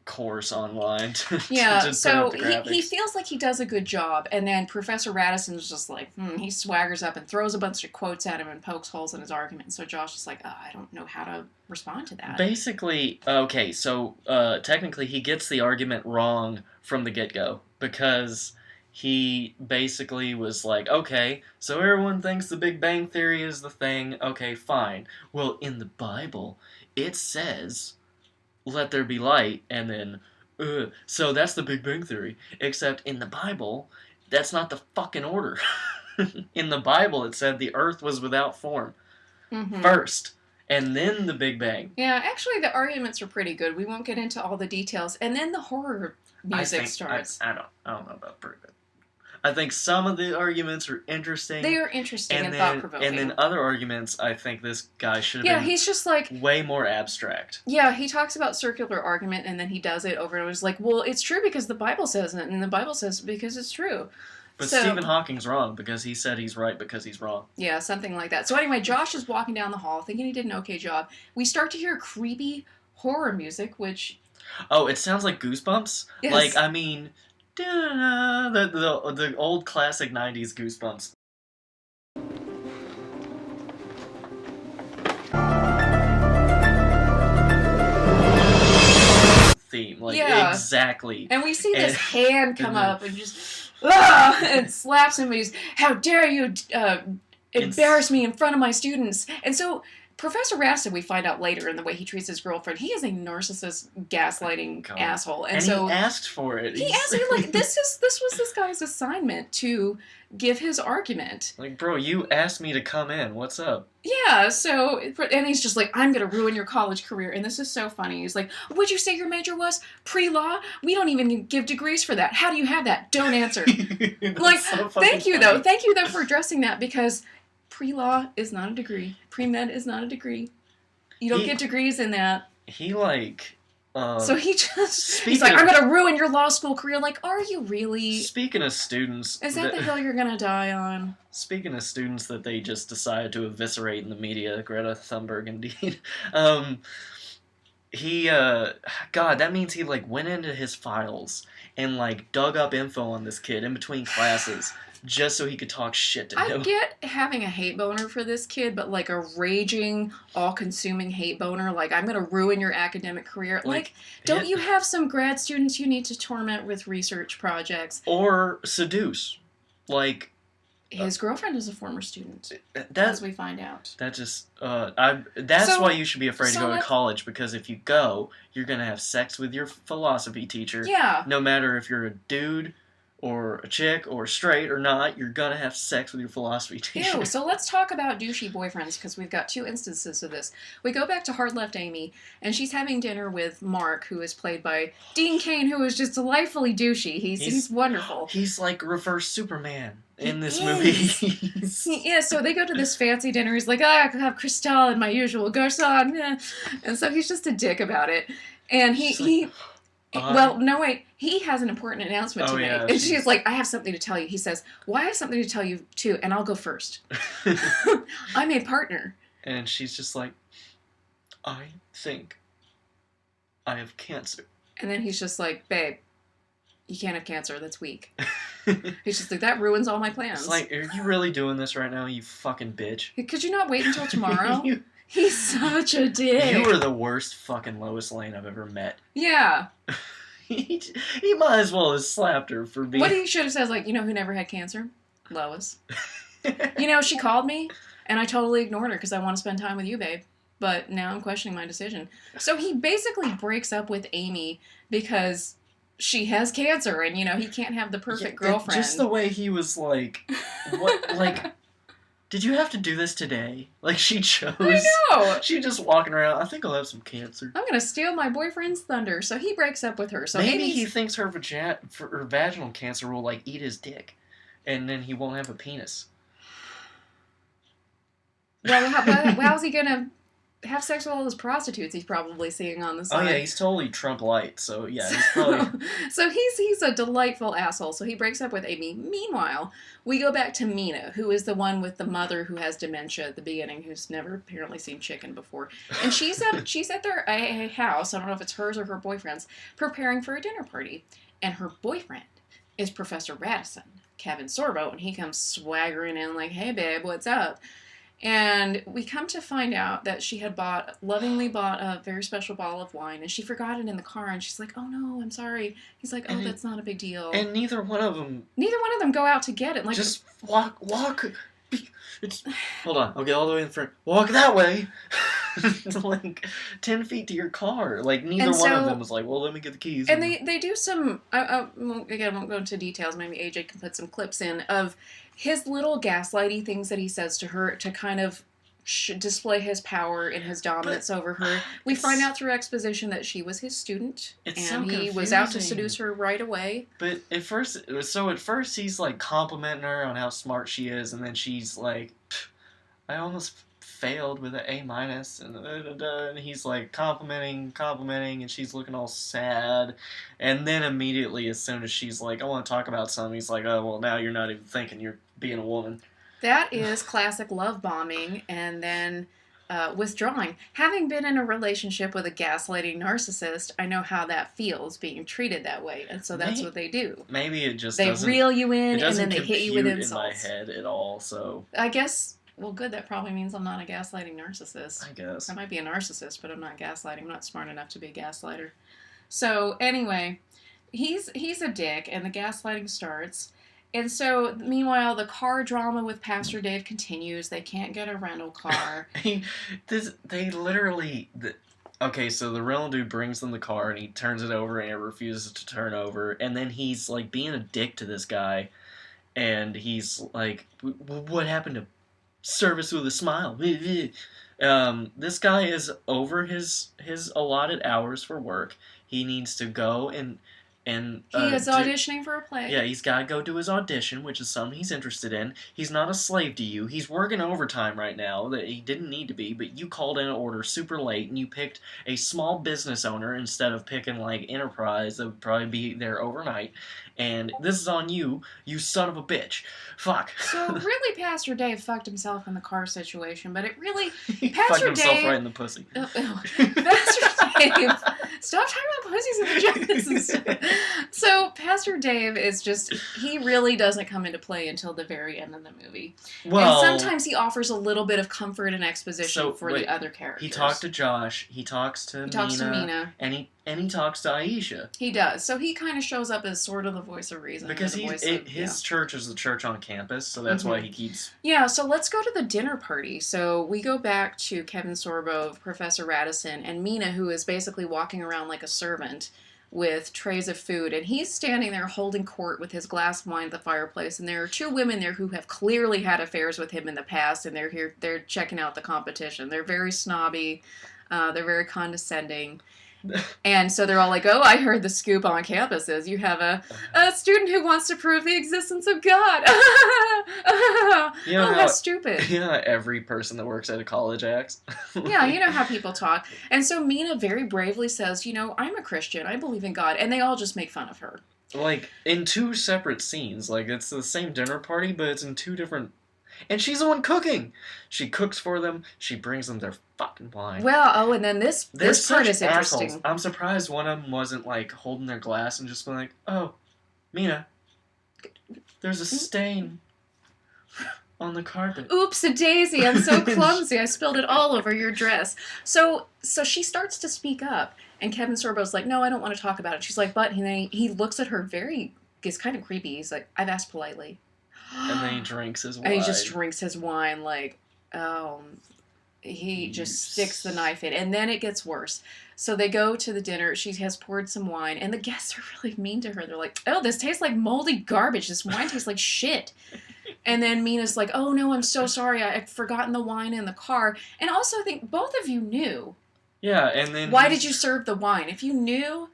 course online to so put up the he feels like he does a good job, and then Professor Radisson's just like, he swaggers up and throws a bunch of quotes at him and pokes holes in his argument. So Josh is like, I don't know how to respond to that. Basically, okay, so technically he gets the argument wrong from the get-go, because he basically was like, okay, so everyone thinks the Big Bang Theory is the thing, okay, fine. Well, in the Bible, it says... let there be light, and then, so that's the Big Bang Theory. Except in the Bible, that's not the fucking order. In the Bible, it said the earth was without form first, and then the Big Bang. Yeah, actually, the arguments are pretty good. We won't get into all the details. And then the horror music starts. I don't know about pretty good. I think some of the arguments are interesting. They are interesting and thought-provoking. And then other arguments, I think this guy should have been he's just like... way more abstract. Yeah, he talks about circular argument, and then he does it over and over. It's like, well, it's true because the Bible says it, and the Bible says because it's true. But Stephen Hawking's wrong because he said he's right because he's wrong. Yeah, something like that. So anyway, Josh is walking down the hall thinking he did an okay job. We start to hear creepy horror music, which... Oh, it sounds like Goosebumps? Yes. Like, I mean... the old classic 90s Goosebumps. Theme, exactly. And we see this hand come up and just and slaps him. And he's, how dare you embarrass me in front of my students? And so Professor Radisson, we find out later in the way he treats his girlfriend, he is a narcissist, gaslighting asshole. And so he asked for it. He asked, like, this was this guy's assignment to give his argument. Like, bro, you asked me to come in. What's up? Yeah, so, and he's just like, I'm going to ruin your college career. And this is so funny. He's like, what'd you say your major was? Pre-law? We don't even give degrees for that. How do you have that? Don't answer. Like, so thank you, though. Thank you, though, for addressing that, because pre-law is not a degree. Pre-med is not a degree. You don't get degrees in that. So he's like, I'm going to ruin your law school career. Like, are you really? Speaking of students... Is that the hill you're going to die on? Speaking of students that they just decided to eviscerate in the media, Greta Thunberg indeed, God, that means he, went into his files and, dug up info on this kid in between classes. Just so he could talk shit to him. I get having a hate boner for this kid, but a raging, all-consuming hate boner, I'm going to ruin your academic career. Don't you have some grad students you need to torment with research projects? Or seduce. His girlfriend is a former student, as we find out. That just, that's why you should be afraid to go to college, because if you go, you're going to have sex with your philosophy teacher. Yeah. No matter if you're a dude or a chick, or straight or not, you're gonna have sex with your philosophy teacher. Ew, so let's talk about douchey boyfriends, because we've got 2 instances of this. We go back to Hard Left Amy, and she's having dinner with Mark, who is played by Dean Cain, who is just delightfully douchey. He's wonderful. He's like reverse Superman in this movie. He is. So they go to this fancy dinner. He's like, I have Cristal and my usual garçon. And so he's just a dick about it. And he Well, no, wait. He has an important announcement to make. Yeah, And she's like, I have something to tell you. He says, well, I have something to tell you, too, and I'll go first. I'm a partner. And she's just like, I think I have cancer. And then he's just like, babe, you can't have cancer. That's weak. He's just like, that ruins all my plans. It's like, are you really doing this right now, you fucking bitch? Could you not wait until tomorrow? He's such a dick. You are the worst fucking Lois Lane I've ever met. Yeah. he might as well have slapped her for being... What he should have said is like, you know who never had cancer? Lois. You know, she called me, and I totally ignored her because I want to spend time with you, babe. But now I'm questioning my decision. So he basically breaks up with Amy because she has cancer, and, you know, he can't have the perfect girlfriend. Just the way he was like, what, like... Did you have to do this today? Like, she chose. I know. She just walking around. I think I'll have some cancer. I'm gonna steal my boyfriend's thunder. So he breaks up with her. So maybe he thinks her vaginal cancer will like eat his dick, and then he won't have a penis. Well, how's he gonna have sex with all those prostitutes he's probably seeing on the side? Oh yeah, he's totally Trump light. So yeah, he's probably. So he's a delightful asshole. So he breaks up with Amy. Meanwhile, we go back to Mina, who is the one with the mother who has dementia at the beginning, who's never apparently seen chicken before, and she's at their house. I don't know if it's hers or her boyfriend's, preparing for a dinner party, and her boyfriend is Professor Radisson, Kevin Sorbo, and he comes swaggering in like, "Hey babe, what's up?" And we come to find out that she had lovingly bought a very special bottle of wine, and she forgot it in the car, and she's like, oh no, I'm sorry. He's like, oh, that's not a big deal. And neither one of them go out to get it. Like, just walk. Hold on, I'll get all the way in front. Walk that way. Like 10 feet to your car. Like, neither one of them was like, well, let me get the keys. And they do some, again, I won't go into details, maybe AJ can put some clips in, of his little gaslighty things that he says to her to kind of display his power and his dominance over her. We find out through exposition that she was his student, and he was out to seduce her right away. But at first he's like complimenting her on how smart she is, and then she's like, I almost failed with an A-, and he's like complimenting, and she's looking all sad, and then immediately as soon as she's like, I want to talk about something, he's like, oh, well, now you're not even thinking, you're being a woman. That is classic love bombing, and then withdrawing. Having been in a relationship with a gaslighting narcissist, I know how that feels, being treated that way, and so that's what they do. Maybe it just they reel you in, and then they hit you with insults. In my head at all, so I guess. Well, good. That probably means I'm not a gaslighting narcissist. I guess. I might be a narcissist, but I'm not gaslighting. I'm not smart enough to be a gaslighter. So, anyway, he's a dick, and the gaslighting starts. And so, meanwhile, the car drama with Pastor Dave continues. They can't get a rental car. Okay, so the rental dude brings them the car, and he turns it over, and it refuses to turn over. And then he's, like, being a dick to this guy. And he's like, what happened to service with a smile? This guy is over his allotted hours for work. He needs to go and he is auditioning for a play. Yeah, he's got to go do his audition, which is something he's interested in. He's not a slave to you. He's working overtime right now that he didn't need to be, but you called in an order super late, and you picked a small business owner instead of picking, like, Enterprise that would probably be there overnight. And this is on you, you son of a bitch. Fuck. So really, Pastor Dave fucked himself in the car situation, but it really... He fucked himself right in the pussy. Pastor Dave... Stop talking about pussies and vaginas and stuff. So, Pastor Dave is just... He really doesn't come into play until the very end of the movie. Well, and sometimes he offers a little bit of comfort and exposition the other characters. He talked to Josh, he talks to Mina, and he talks to Aisha. He does. So he kind of shows up as sort of the voice of reason. Because his church is the church on campus, so that's why he keeps... Yeah, so let's go to the dinner party. So we go back to Kevin Sorbo, Professor Radisson, and Mina, who is basically walking around like a servant with trays of food. And he's standing there holding court with his glass of wine at the fireplace. And there are two women there who have clearly had affairs with him in the past, and they're checking out the competition. They're very snobby. They're very condescending. And so they're all like, oh, I heard the scoop on campus is you have a student who wants to prove the existence of God. How stupid. You know how every person that works at a college acts? Yeah, you know how people talk. And so Mina very bravely says, I'm a Christian. I believe in God. And they all just make fun of her. Like, in 2 separate scenes. Like, it's the same dinner party, but it's in 2 different... And she's the one cooking. She cooks for them. She brings them their fucking wine. Well, and then this part is interesting. Assholes. I'm surprised one of them wasn't, like, holding their glass and just being like, oh, Mina, there's a stain on the carpet. Oops-a-daisy, I'm so clumsy. I spilled it all over your dress. So she starts to speak up, and Kevin Sorbo's like, no, I don't want to talk about it. She's like, but he looks at her it's kind of creepy. He's like, I've asked politely. And then he drinks his wine. And he just drinks his wine like, he just sticks the knife in. And then it gets worse. So they go to the dinner. She has poured some wine. And the guests are really mean to her. They're like, oh, this tastes like moldy garbage. This wine tastes like shit. And then Mina's like, oh, no, I'm so sorry. I'd forgotten the wine in the car. And also, I think both of you knew. Yeah, and then... Why did you serve the wine? If you knew...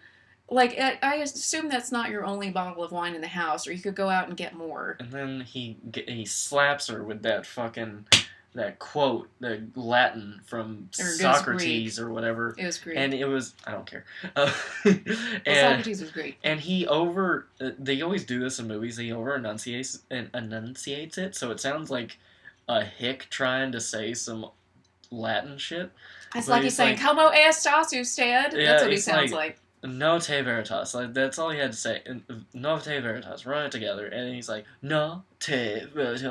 Like, I assume that's not your only bottle of wine in the house, or you could go out and get more. And then he slaps her with that quote, the Latin from Socrates or whatever. It was Greek. And it was, I don't care. Socrates was Greek. And they always do this in movies, he enunciates it, so it sounds like a hick trying to say some Latin shit. It's like he's saying, como estas usted? Yeah, That's what he sounds like. No te veritas. Like, that's all he had to say. No te veritas. Run it together. And he's like, no te veritas.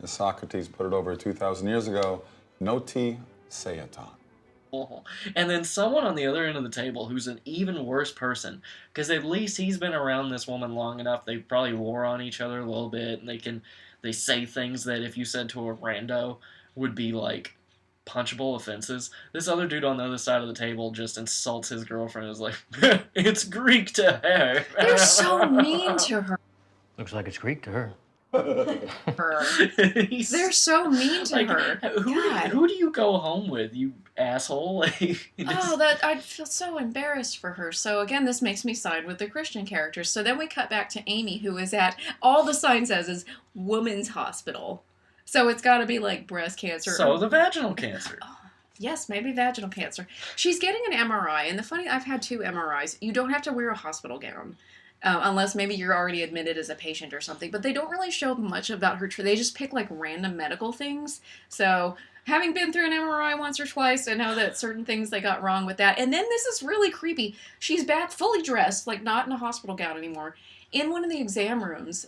As Socrates put it over 2,000 years ago, no te seaton. And then someone on the other end of the table who's an even worse person, because at least he's been around this woman long enough, they probably wore on each other a little bit, and they say things that if you said to a rando would be like punchable offenses. This other dude on the other side of the table just insults his girlfriend and is like, it's Greek to her. They're so mean to her. Looks like it's Greek to her. They're so mean to her. Who do you go home with, you asshole? I'd feel so embarrassed for her. So again, this makes me side with the Christian characters. So then we cut back to Amy, who is at, all the sign says is woman's hospital. So it's got to be like breast cancer. So the vaginal cancer. Yes, maybe vaginal cancer. She's getting an MRI, and I've had 2 MRIs. You don't have to wear a hospital gown. Unless maybe you're already admitted as a patient or something. But they don't really show much about her. They just pick like random medical things. So having been through an MRI once or twice, I know that certain things they got wrong with that. And then this is really creepy. She's back fully dressed, like not in a hospital gown anymore, in one of the exam rooms.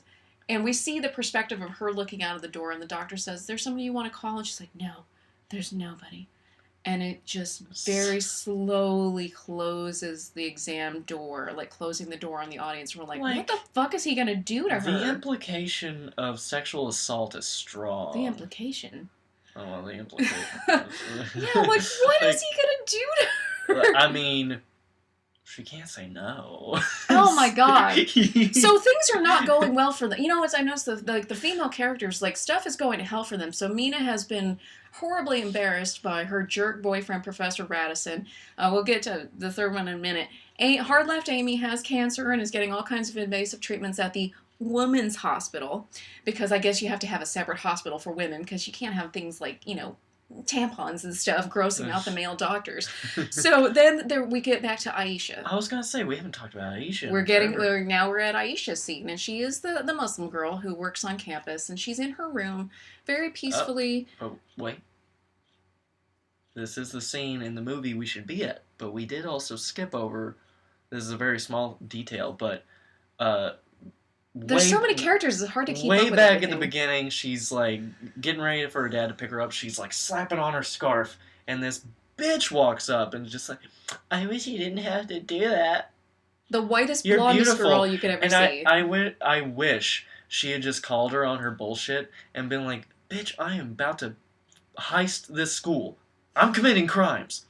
And we see the perspective of her looking out of the door, and the doctor says, there's somebody you want to call? And she's like, no, there's nobody. And it just very slowly closes the exam door, like closing the door on the audience. We're like, what the fuck is he going to do to her? The implication of sexual assault is strong. The implication? Oh, well, the implication. Yeah, like, what is he going to do to her? I mean... She can't say no. Oh my god. So things are not going well for them. You know what? I noticed the female characters, like, stuff is going to hell for them. So Mina has been horribly embarrassed by her jerk boyfriend, Professor Radisson. We'll get to the third one in a minute. Hard Left Amy has cancer and is getting all kinds of invasive treatments at the women's hospital. Because I guess you have to have a separate hospital for women because you can't have things like, tampons and stuff grossing out the male doctors. So then we get back to Aisha. I was gonna say we haven't talked about Aisha. We're at Aisha's scene, and she is the Muslim girl who works on campus, and she's in her room very peacefully. Oh, wait. This is the scene in the movie we should be at, but we did also skip over. This is a very small detail, but there's so many characters, it's hard to keep up with Way back everything. at the beginning, she's like getting ready for her dad to pick her up. She's like slapping on her scarf, and this bitch walks up and just like, I wish you didn't have to do that. The whitest, You're blondest beautiful. girl you could ever see. I wish she had just called her on her bullshit and been like, bitch, I am about to heist this school. I'm committing crimes.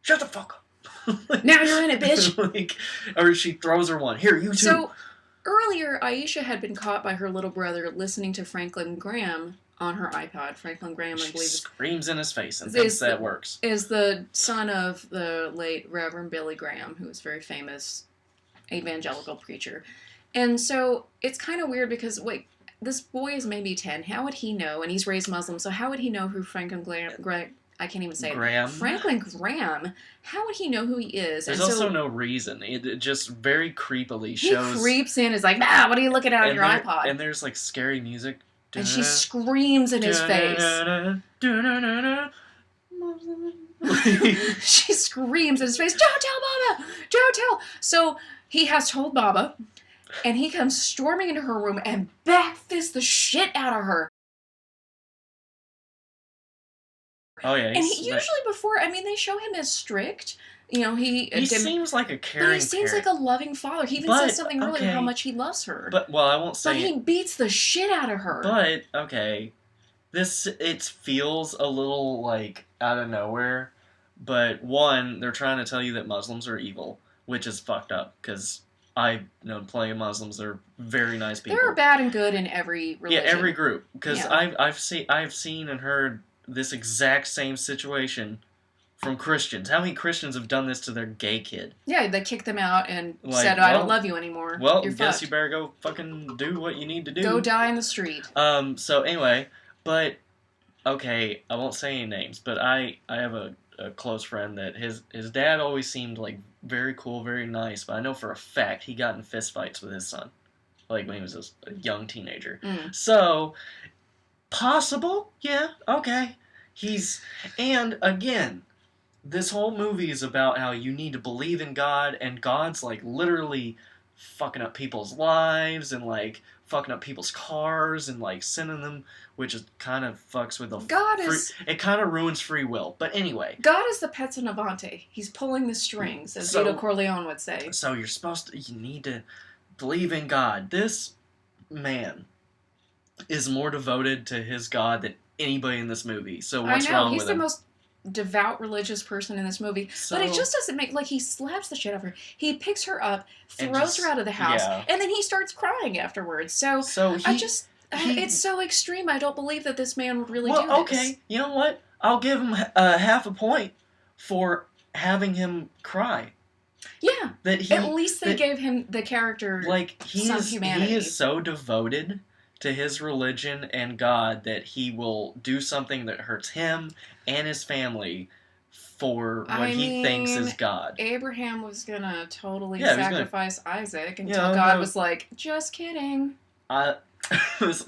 Shut the fuck up. Now you're in it, bitch. Or she throws her one. Here, you too. So, earlier, Aisha had been caught by her little brother listening to Franklin Graham on her iPod. Franklin Graham, I She believe, screams in his face and thinks that works. is the son of the late Reverend Billy Graham, who was a very famous evangelical preacher. And so it's kind of weird because, wait, this boy is maybe 10. How would he know? And he's raised Muslim, so how would he know who Franklin Graham... I can't even say Graham. it. Franklin Graham. How would he know who he is? There's and also no reason. It just very creepily shows... He creeps in, is like, what are you looking at on your iPod? And there's, like, scary music. And she screams in his face. She screams in his face, don't tell Baba! Don't tell! So he has told Baba, and he comes storming into her room and backfists the shit out of her. Oh, yeah. And usually before, I mean, they show him as strict. You know, he seems like a caring But he seems parent. like a loving father. He even says something earlier how much he loves her. But, well, I won't say... But he beats the shit out of her. But, okay, it feels a little, like, out of nowhere. But, one, they're trying to tell you that Muslims are evil, which is fucked up, because I know plenty of Muslims. They're very nice people. There are bad and good in every religion. Yeah, every group. Because Yeah. I've seen and heard this exact same situation from Christians. How many Christians have done this to their gay kid? Yeah, they kicked them out and Like, said, I don't love you anymore. Well, You're guess fucked. you better go fucking do what you need to do. Go die in the street. So anyway, but, okay, I won't say any names, but I have a close friend that his dad always seemed like very cool, very nice, but I know for a fact he got in fistfights with his son, like when he was a young teenager. So, possible? Yeah, okay. And again, this whole movie is about how you need to believe in God, and God's like literally fucking up people's lives and like fucking up people's cars and like sending them, which is kind of fucks with the it kind of ruins free will. But anyway, God is the pezzo novante. He's pulling the strings, as Vito Corleone would say. So you need to believe in God. This man is more devoted to his God than anybody in this movie. So what's wrong with him? He's the most devout religious person in this movie, but it just doesn't make, like, he slaps the shit out of her. He picks her up, throws her out of the house, and then he starts crying afterwards. So it's so extreme. I don't believe that this man would really do this. Okay, you know what? I'll give him half a point for having him cry. Yeah, at least they gave him the character some humanity. He is so devoted to his religion and God that he will do something that hurts him and his family for what he thinks is God. Abraham was gonna totally sacrifice Isaac until God was like, just kidding. I was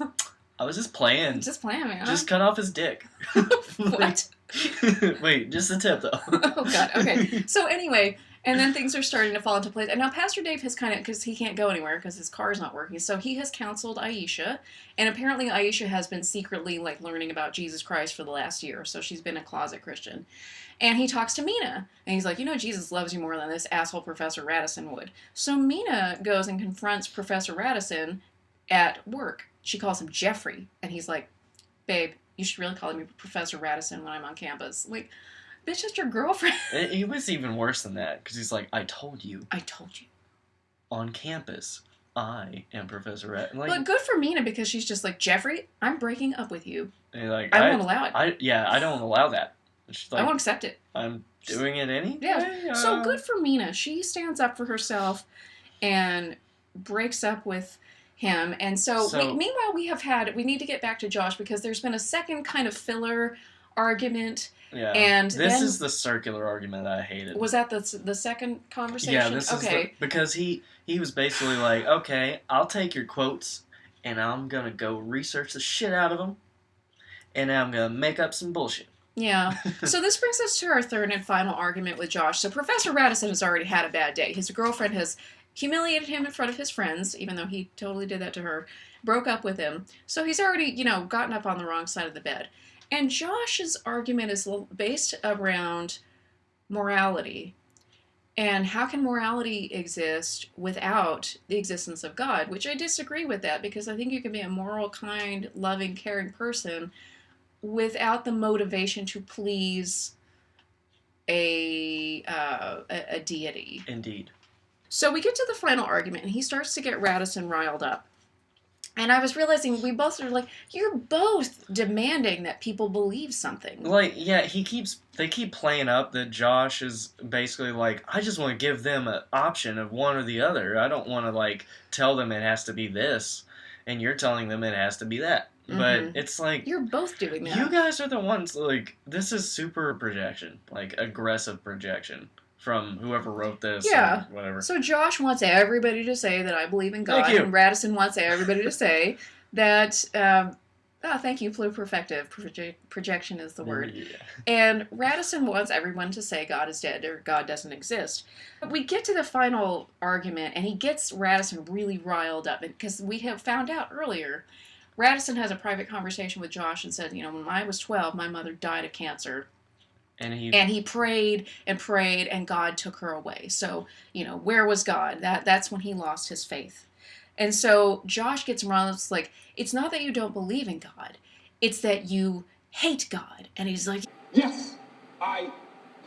just playing. Just playing, man. Just cut off his dick. What? Wait, just the tip, though. Oh, God. Okay. So, anyway, and then things are starting to fall into place. And now Pastor Dave has kind of, because he can't go anywhere because his car's not working, so he has counseled Aisha. And apparently Aisha has been secretly, like, learning about Jesus Christ for the last year. So she's been a closet Christian. And he talks to Mina. And he's like, you know, Jesus loves you more than this asshole Professor Radisson would. So Mina goes and confronts Professor Radisson at work. She calls him Jeffrey. And he's like, babe, you should really call me Professor Radisson when I'm on campus. Like, bitch, that's your girlfriend. He was even worse than that, because he's like, I told you. I told you. On campus, I am Professor Radisson. Like, but good for Mina, because she's just like, Jeffrey, I'm breaking up with you. Like, I won't allow it. I don't allow that. She's like, I won't accept it. I'm doing it anyway. Yeah. So good for Mina. She stands up for herself and breaks up with him. And so meanwhile, we need to get back to Josh, because there's been a second kind of filler argument. Yeah. And this is the circular argument that I hated. Was that the second conversation? Yeah, this is because he was basically like, okay, I'll take your quotes and I'm going to go research the shit out of them and I'm going to make up some bullshit. Yeah. So this brings us to our third and final argument with Josh. So Professor Radisson has already had a bad day. His girlfriend has humiliated him in front of his friends, even though he totally did that to her, broke up with him. So he's already, gotten up on the wrong side of the bed. And Josh's argument is based around morality. And how can morality exist without the existence of God? Which I disagree with that, because I think you can be a moral, kind, loving, caring person without the motivation to please a deity. Indeed. So we get to the final argument, and he starts to get Radisson riled up. And I was realizing we both are like, you're both demanding that people believe something. Like, yeah, they keep playing up that Josh is basically like, I just want to give them an option of one or the other. I don't want to, like, tell them it has to be this, and you're telling them it has to be that. But it's like... You're both doing that. You guys are the ones, like, this is super projection. Like, aggressive projection from whoever wrote this Yeah. or whatever. So Josh wants everybody to say that I believe in God, Thank you. and Radisson wants everybody to say that... thank you, pluperfective. Projection is the word. Yeah. And Radisson wants everyone to say God is dead or God doesn't exist. But we get to the final argument, and he gets Radisson really riled up because we have found out earlier. Radisson has a private conversation with Josh and said, when I was 12, my mother died of cancer. And he prayed and prayed, and God took her away. So, where was God? That's when he lost his faith. And so Josh gets around, it's like, it's not that you don't believe in God. It's that you hate God. And he's like, yes, I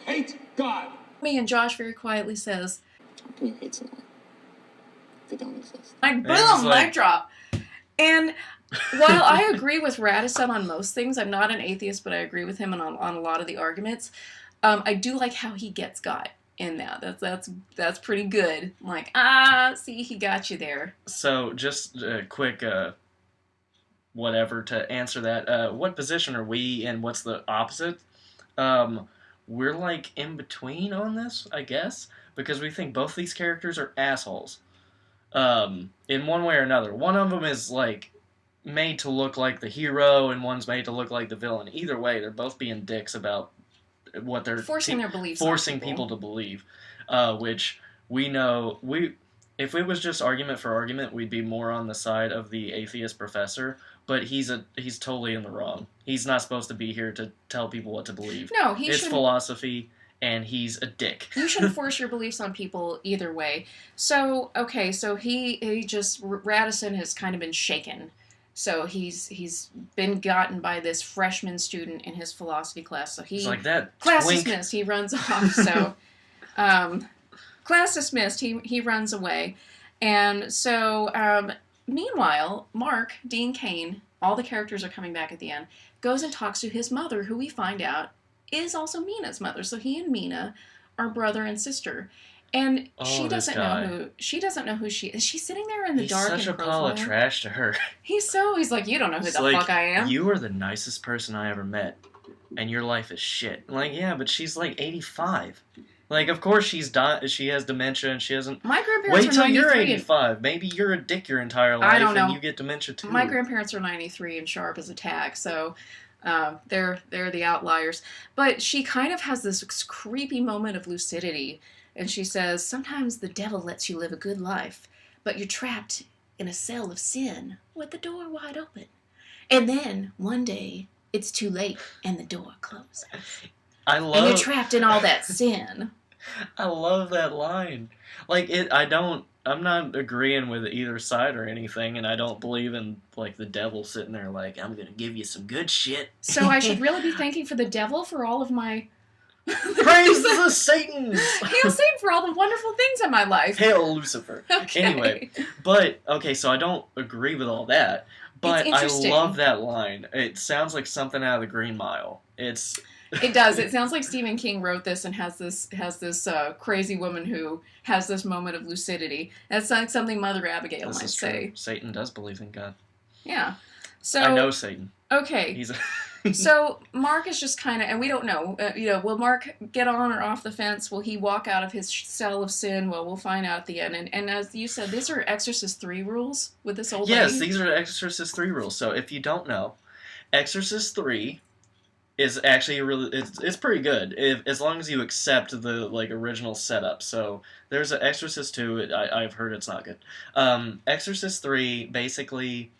hate God. Me, and Josh very quietly says, how can you hate someone if they don't exist? Like, boom, mic drop. And while I agree with Radisson on most things, I'm not an atheist, but I agree with him on a lot of the arguments. I do like how he gets God in that. That's pretty good. I'm like, see, he got you there. So, just a quick, whatever, to answer that. What position are we in? What's the opposite? We're, like, in between on this, I guess, because we think both these characters are assholes. In one way or another. One of them is, like, made to look like the hero, and one's made to look like the villain. Either way, they're both being dicks about what they're... Forcing their beliefs Forcing on people to believe. Which, we know... If it was just argument for argument, we'd be more on the side of the atheist professor, but he's totally in the wrong. He's not supposed to be here to tell people what to believe. No, It's philosophy, and he's a dick. You shouldn't force your beliefs on people either way. So, okay, so he just... Radisson has kind of been shaken. So he's been gotten by this freshman student in his philosophy class. So It's like that class twink. dismissed. He runs off. So class dismissed. He runs away. And so meanwhile, Mark, Dean Cain, all the characters are coming back at the end, goes and talks to his mother, who we find out is also Mina's mother. So he and Mina are brother and sister. And she doesn't know who she is. She's sitting there in the dark. He's such a pile of trash to her. He's like, you don't know who the fuck I am. You are the nicest person I ever met, and your life is shit. Like, yeah, but she's like 85. Like, of course she has dementia, and she hasn't... My grandparents Wait till are 93. you're 85. Maybe you're a dick your entire life, I don't know. and you get dementia too. My grandparents are 93 and sharp as a tack, so they're the outliers. But she kind of has this creepy moment of lucidity. And she says, sometimes the devil lets you live a good life, but you're trapped in a cell of sin with the door wide open. And then, one day, it's too late and the door closes. And you're trapped in all that sin. I love that line. Like, I'm not agreeing with either side or anything, and I don't believe in, like, the devil sitting there like, I'm gonna give you some good shit. So I should really be thanking for the devil for all of my... Praise the Satans! Hail Satan for all the wonderful things in my life. Hail Lucifer. Okay. Anyway, so I don't agree with all that, but I love that line. It sounds like something out of the Green Mile. It does. It sounds like Stephen King wrote this and has this crazy woman who has this moment of lucidity. That's like something Mother Abigail might say. Satan does believe in God. Yeah. So I know Satan. Okay. So Mark is just kind of, and we don't know, will Mark get on or off the fence? Will he walk out of his cell of sin? Well, we'll find out at the end. And as you said, these are Exorcist 3 rules with this old lady? Yes, these are Exorcist 3 rules. So if you don't know, Exorcist 3 is actually it's pretty good, as long as you accept the, like, original setup. So there's an Exorcist 2, I've heard it's not good. Exorcist 3, basically,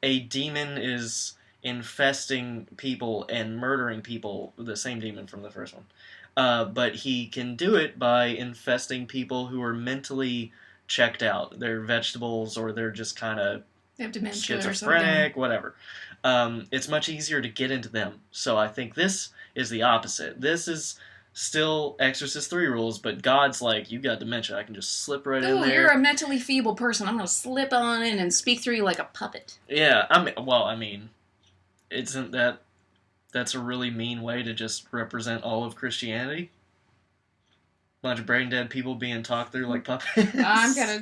a demon is infesting people and murdering people, the same demon from the first one. But he can do it by infesting people who are mentally checked out. They're vegetables, or they're just kind of schizophrenic, whatever. It's much easier to get into them. So I think this is the opposite. This is still Exorcist 3 rules, but God's like, you got dementia, I can just slip right in Ooh, there. you're a mentally feeble person. I'm going to slip on in and speak through you like a puppet. Yeah, I mean, isn't that's a really mean way to just represent all of Christianity? Bunch of brain dead people being talked through like puppets. I'm gonna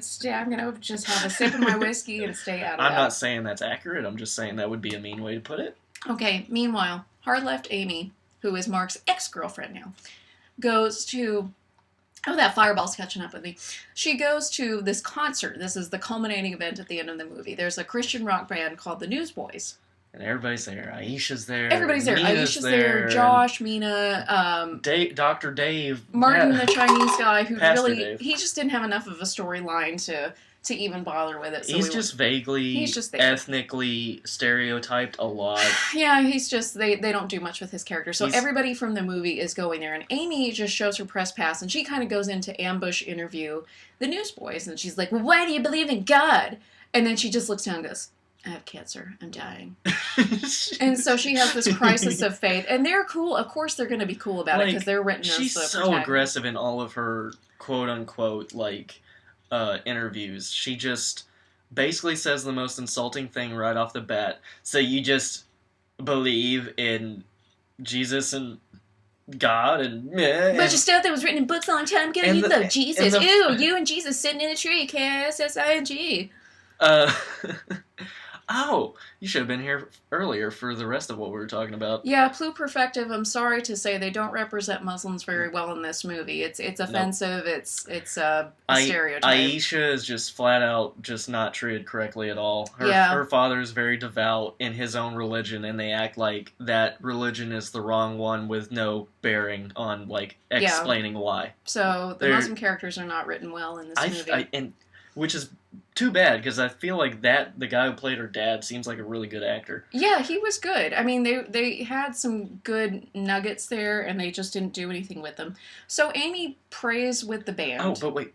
just have a sip of my whiskey and stay out of I'm that. not saying that's accurate. I'm just saying that would be a mean way to put it. Okay, meanwhile, hard left Amy, who is Mark's ex-girlfriend now, goes to... Oh, that fireball's catching up with me. She goes to this concert. This is the culminating event at the end of the movie. There's a Christian rock band called the Newsboys. And everybody's there. Aisha's there. Everybody's there. Mina's Aisha's there. Josh, Mina, Dr. Dave. Martin, the Chinese guy, who Pastor really... Dave. He just didn't have enough of a storyline to even bother with it. So He's just vaguely, He's just there. ethnically stereotyped a lot. Yeah, he's just, they don't do much with his character. So He's- everybody from the movie is going there, and Amy just shows her press pass, and she kind of goes into ambush interview the Newsboys, and she's like, well, why do you believe in God? And then she just looks down and goes, I have cancer. I'm dying. And so she has this crisis of faith, and they're cool. Of course they're going to be cool about it, because they're written as the She's so protagonist. aggressive in all of her quote-unquote, like, interviews. She just basically says the most insulting thing right off the bat. So you just believe in Jesus and God and... Bunch of stuff that was written in books a long time ago. And You the- love Jesus. and the- Ooh, you and Jesus sitting in a tree. K-S-S-I-N-G. Oh, you should have been here earlier for the rest of what we were talking about. Yeah, pluperfective. I'm sorry to say they don't represent Muslims very well in this movie. It's offensive. It's a stereotype. Aisha is just flat out just not treated correctly at all. Yeah. Her father is very devout in his own religion, and they act like that religion is the wrong one with no bearing on like explaining why. So the They're- Muslim characters are not written well in this movie. And which is too bad because I feel like the guy who played her dad seems like a really good actor. Yeah, he was good. I mean, they had some good nuggets there, and they just didn't do anything with them. So Amy prays with the band. Oh, but wait.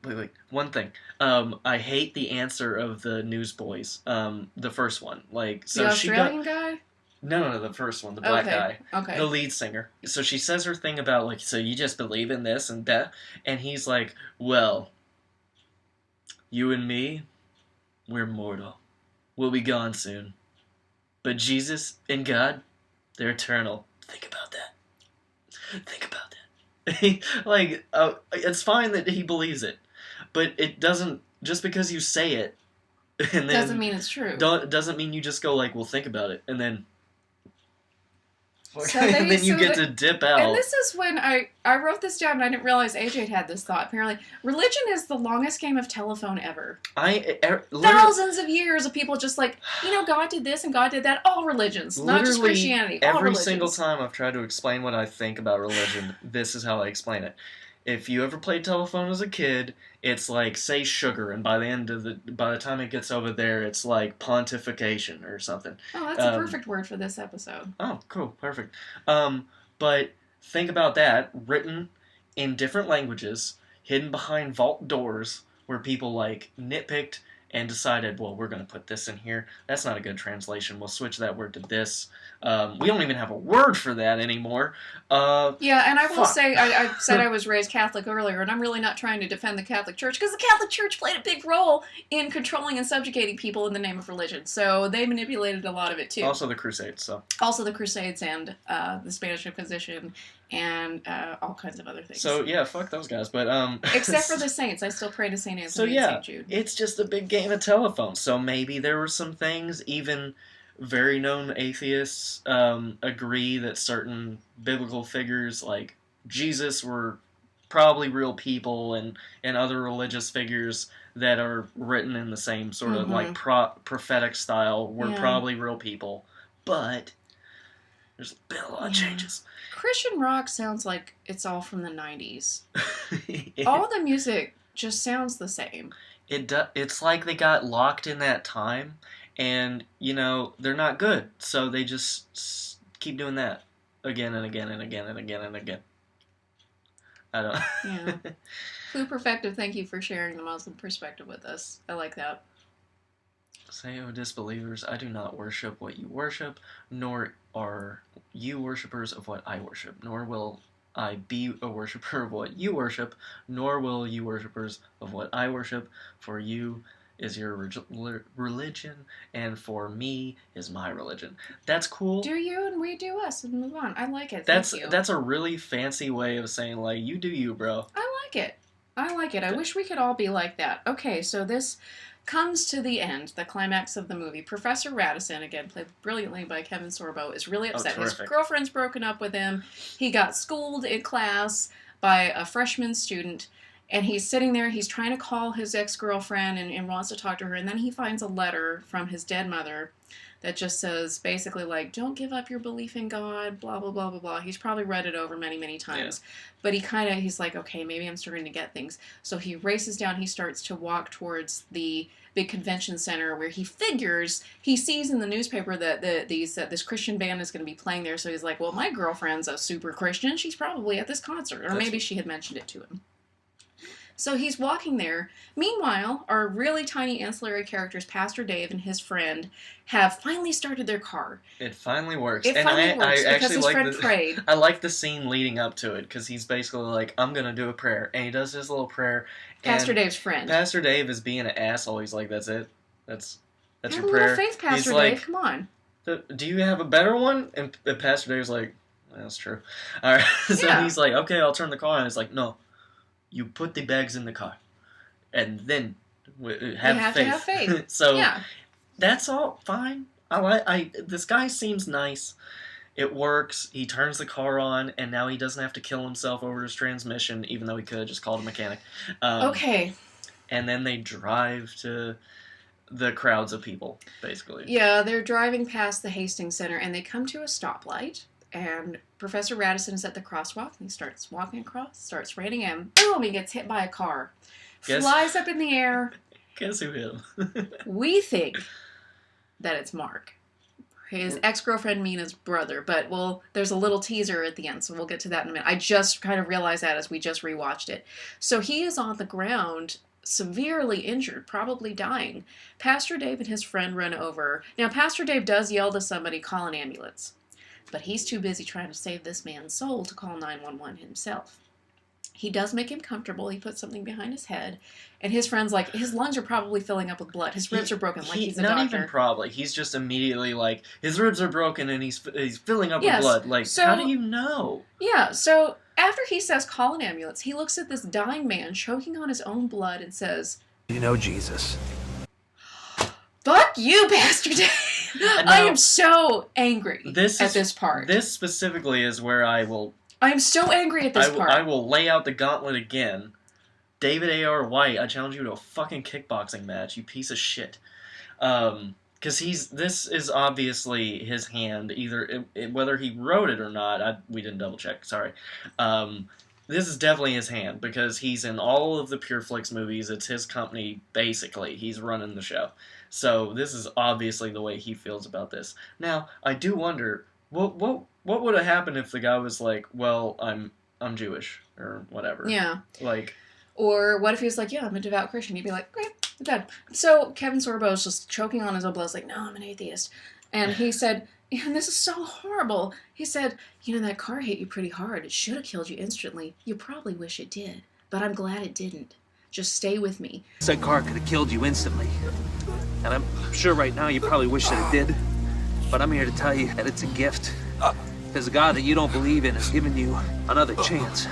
One thing. I hate the answer of the Newsboys. The first one. Like, so the she Australian got... guy? No, the first one, the black guy. Okay. The lead singer. So she says her thing about, like, so you just believe in this and that? And he's like, well, you and me, we're mortal. We'll be gone soon. But Jesus and God, they're eternal. Think about that. Like, it's fine that he believes it. But it doesn't, just because you say it, and then... Doesn't mean it's true. Doesn't mean you just go like, well, think about it, and then... So and then you so get they- to dip out. And this is when I wrote this down, and I didn't realize AJ had this thought. Apparently, religion is the longest game of telephone ever. Literally, Thousands of years of people just like, God did this and God did that. All religions, not just Christianity. All every religions. single time I've tried to explain what I think about religion, this is how I explain it. If you ever played telephone as a kid, it's like, say, sugar, and by the time it gets over there, it's like pontification or something. Oh, that's a perfect word for this episode. Oh, cool, perfect. But think about that, written in different languages, hidden behind vault doors, where people like nitpicked and decided, well, we're going to put this in here. That's not a good translation. We'll switch that word to this. We don't even have a word for that anymore. Yeah, and I will fuck. say, I said I was raised Catholic earlier, and I'm really not trying to defend the Catholic Church, because the Catholic Church played a big role in controlling and subjugating people in the name of religion. So they manipulated a lot of it, too. Also the Crusades, so. Also the Crusades and the Spanish Inquisition and all kinds of other things. So, yeah, fuck those guys, but, Except for the saints. I still pray to St. Anthony So, and yeah, St. Jude. it's just a big game of telephone. So maybe there were some things, even very known atheists agree that certain biblical figures like Jesus were probably real people, and other religious figures that are written in the same sort of like prophetic style were probably real people. But there's been a lot of changes. Christian rock sounds like it's all from the 90s. All the music just sounds the same. It's like they got locked in that time, and they're not good, so they just keep doing that again and again and again and again and again. I don't. Yeah. Pluperfective, thank you for sharing the Muslim perspective with us. I like that. Say, O disbelievers, I do not worship what you worship, nor are you worshippers of what I worship, nor will I be a worshiper of what you worship, nor will you worshippers of what I worship, for you is your religion, and for me is my religion. That's cool. Do you and we do us and move on. I like it. That's Thank you. that's a really fancy way of saying, like, you do you, bro. I like it. I like it. I wish we could all be like that. Okay, so this comes to the end, the climax of the movie. Professor Radisson, again played brilliantly by Kevin Sorbo, is really upset. His terrific. girlfriend's broken up with him. He got schooled in class by a freshman student, and he's sitting there. He's trying to call his ex-girlfriend and wants to talk to her, and then he finds a letter from his dead mother that just says basically like, don't give up your belief in God, blah, blah, blah, blah, blah. He's probably read it over many, many times. Yeah. But he's like, okay, maybe I'm starting to get things. So he races down, he starts to walk towards the big convention center where he figures, he sees in the newspaper that this Christian band is going to be playing there. So he's like, well, my girlfriend's a super Christian. She's probably at this concert. Or maybe she had mentioned it to him. So he's walking there. Meanwhile, our really tiny ancillary characters, Pastor Dave and his friend, have finally started their car. It finally works. It finally works because his friend prayed. I like the scene leading up to it because he's basically like, I'm going to do a prayer. And he does his little prayer. Pastor Dave's friend. Pastor Dave is being an asshole. He's like, that's it? That's have your prayer? Have a little faith, Pastor Dave. Like, come on. Do you have a better one? And Pastor Dave's like, that's true. All right. So he's like, okay, I'll turn the car on. He's like, no. You put the bags in the car, and then have faith. You have to have faith. So that's all fine. This guy seems nice. It works. He turns the car on, and now he doesn't have to kill himself over his transmission, even though he could have just called a mechanic. Okay. And then they drive to the crowds of people, basically. Yeah, they're driving past the Hastings Center, and they come to a stoplight. And Professor Radisson is at the crosswalk, and he starts walking across, starts raining him. Boom! He gets hit by a car. Flies up in the air. Guess who hit him? We think that it's Mark. His ex-girlfriend Mina's brother. But there's a little teaser at the end, so we'll get to that in a minute. I just kind of realized that as we just rewatched it. So he is on the ground, severely injured, probably dying. Pastor Dave and his friend run over. Now, Pastor Dave does yell to somebody, call an ambulance. But he's too busy trying to save this man's soul to call 911 himself. He does make him comfortable. He puts something behind his head. And his friend's like, his lungs are probably filling up with blood. His ribs are broken, like he's a doctor. Not even probably. He's just immediately like, his ribs are broken and he's filling up with blood. Like, so, how do you know? Yeah, so after he says call an ambulance, he looks at this dying man choking on his own blood and says, you know Jesus. Fuck you, Pastor Dave. I am so angry at this part. This specifically is where I am so angry at this part. I will lay out the gauntlet again. David A.R. White, I challenge you to a fucking kickboxing match, you piece of shit. Because this is obviously his hand, either whether he wrote it or not. We didn't double check. Sorry. This is definitely his hand because he's in all of the Pure Flix movies. It's his company, basically. He's running the show. So this is obviously the way he feels about this. Now, I do wonder, what would have happened if the guy was like, well, I'm Jewish, or whatever. Yeah. Like... Or what if he was like, yeah, I'm a devout Christian? He'd be like, great, I'm dead. So Kevin Sorbo is just choking on his own blood. He's like, no, I'm an atheist. And he said, and this is so horrible. He said, that car hit you pretty hard. It should have killed you instantly. You probably wish it did. But I'm glad it didn't. Just stay with me. That car could have killed you instantly. And I'm sure right now you probably wish that it did. But I'm here to tell you that it's a gift. Because the God that you don't believe in has given you another chance.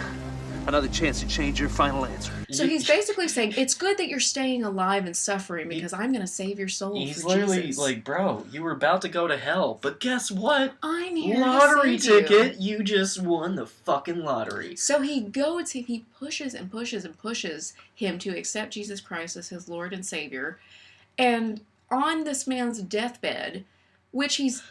Another chance to change your final answer. So he's basically saying, it's good that you're staying alive and suffering because I'm going to save your soul for Jesus. He's literally like, bro, you were about to go to hell, but guess what? I'm here lottery to save ticket, you just won the fucking lottery. So he pushes and pushes and pushes him to accept Jesus Christ as his Lord and Savior. And on this man's deathbed, which he's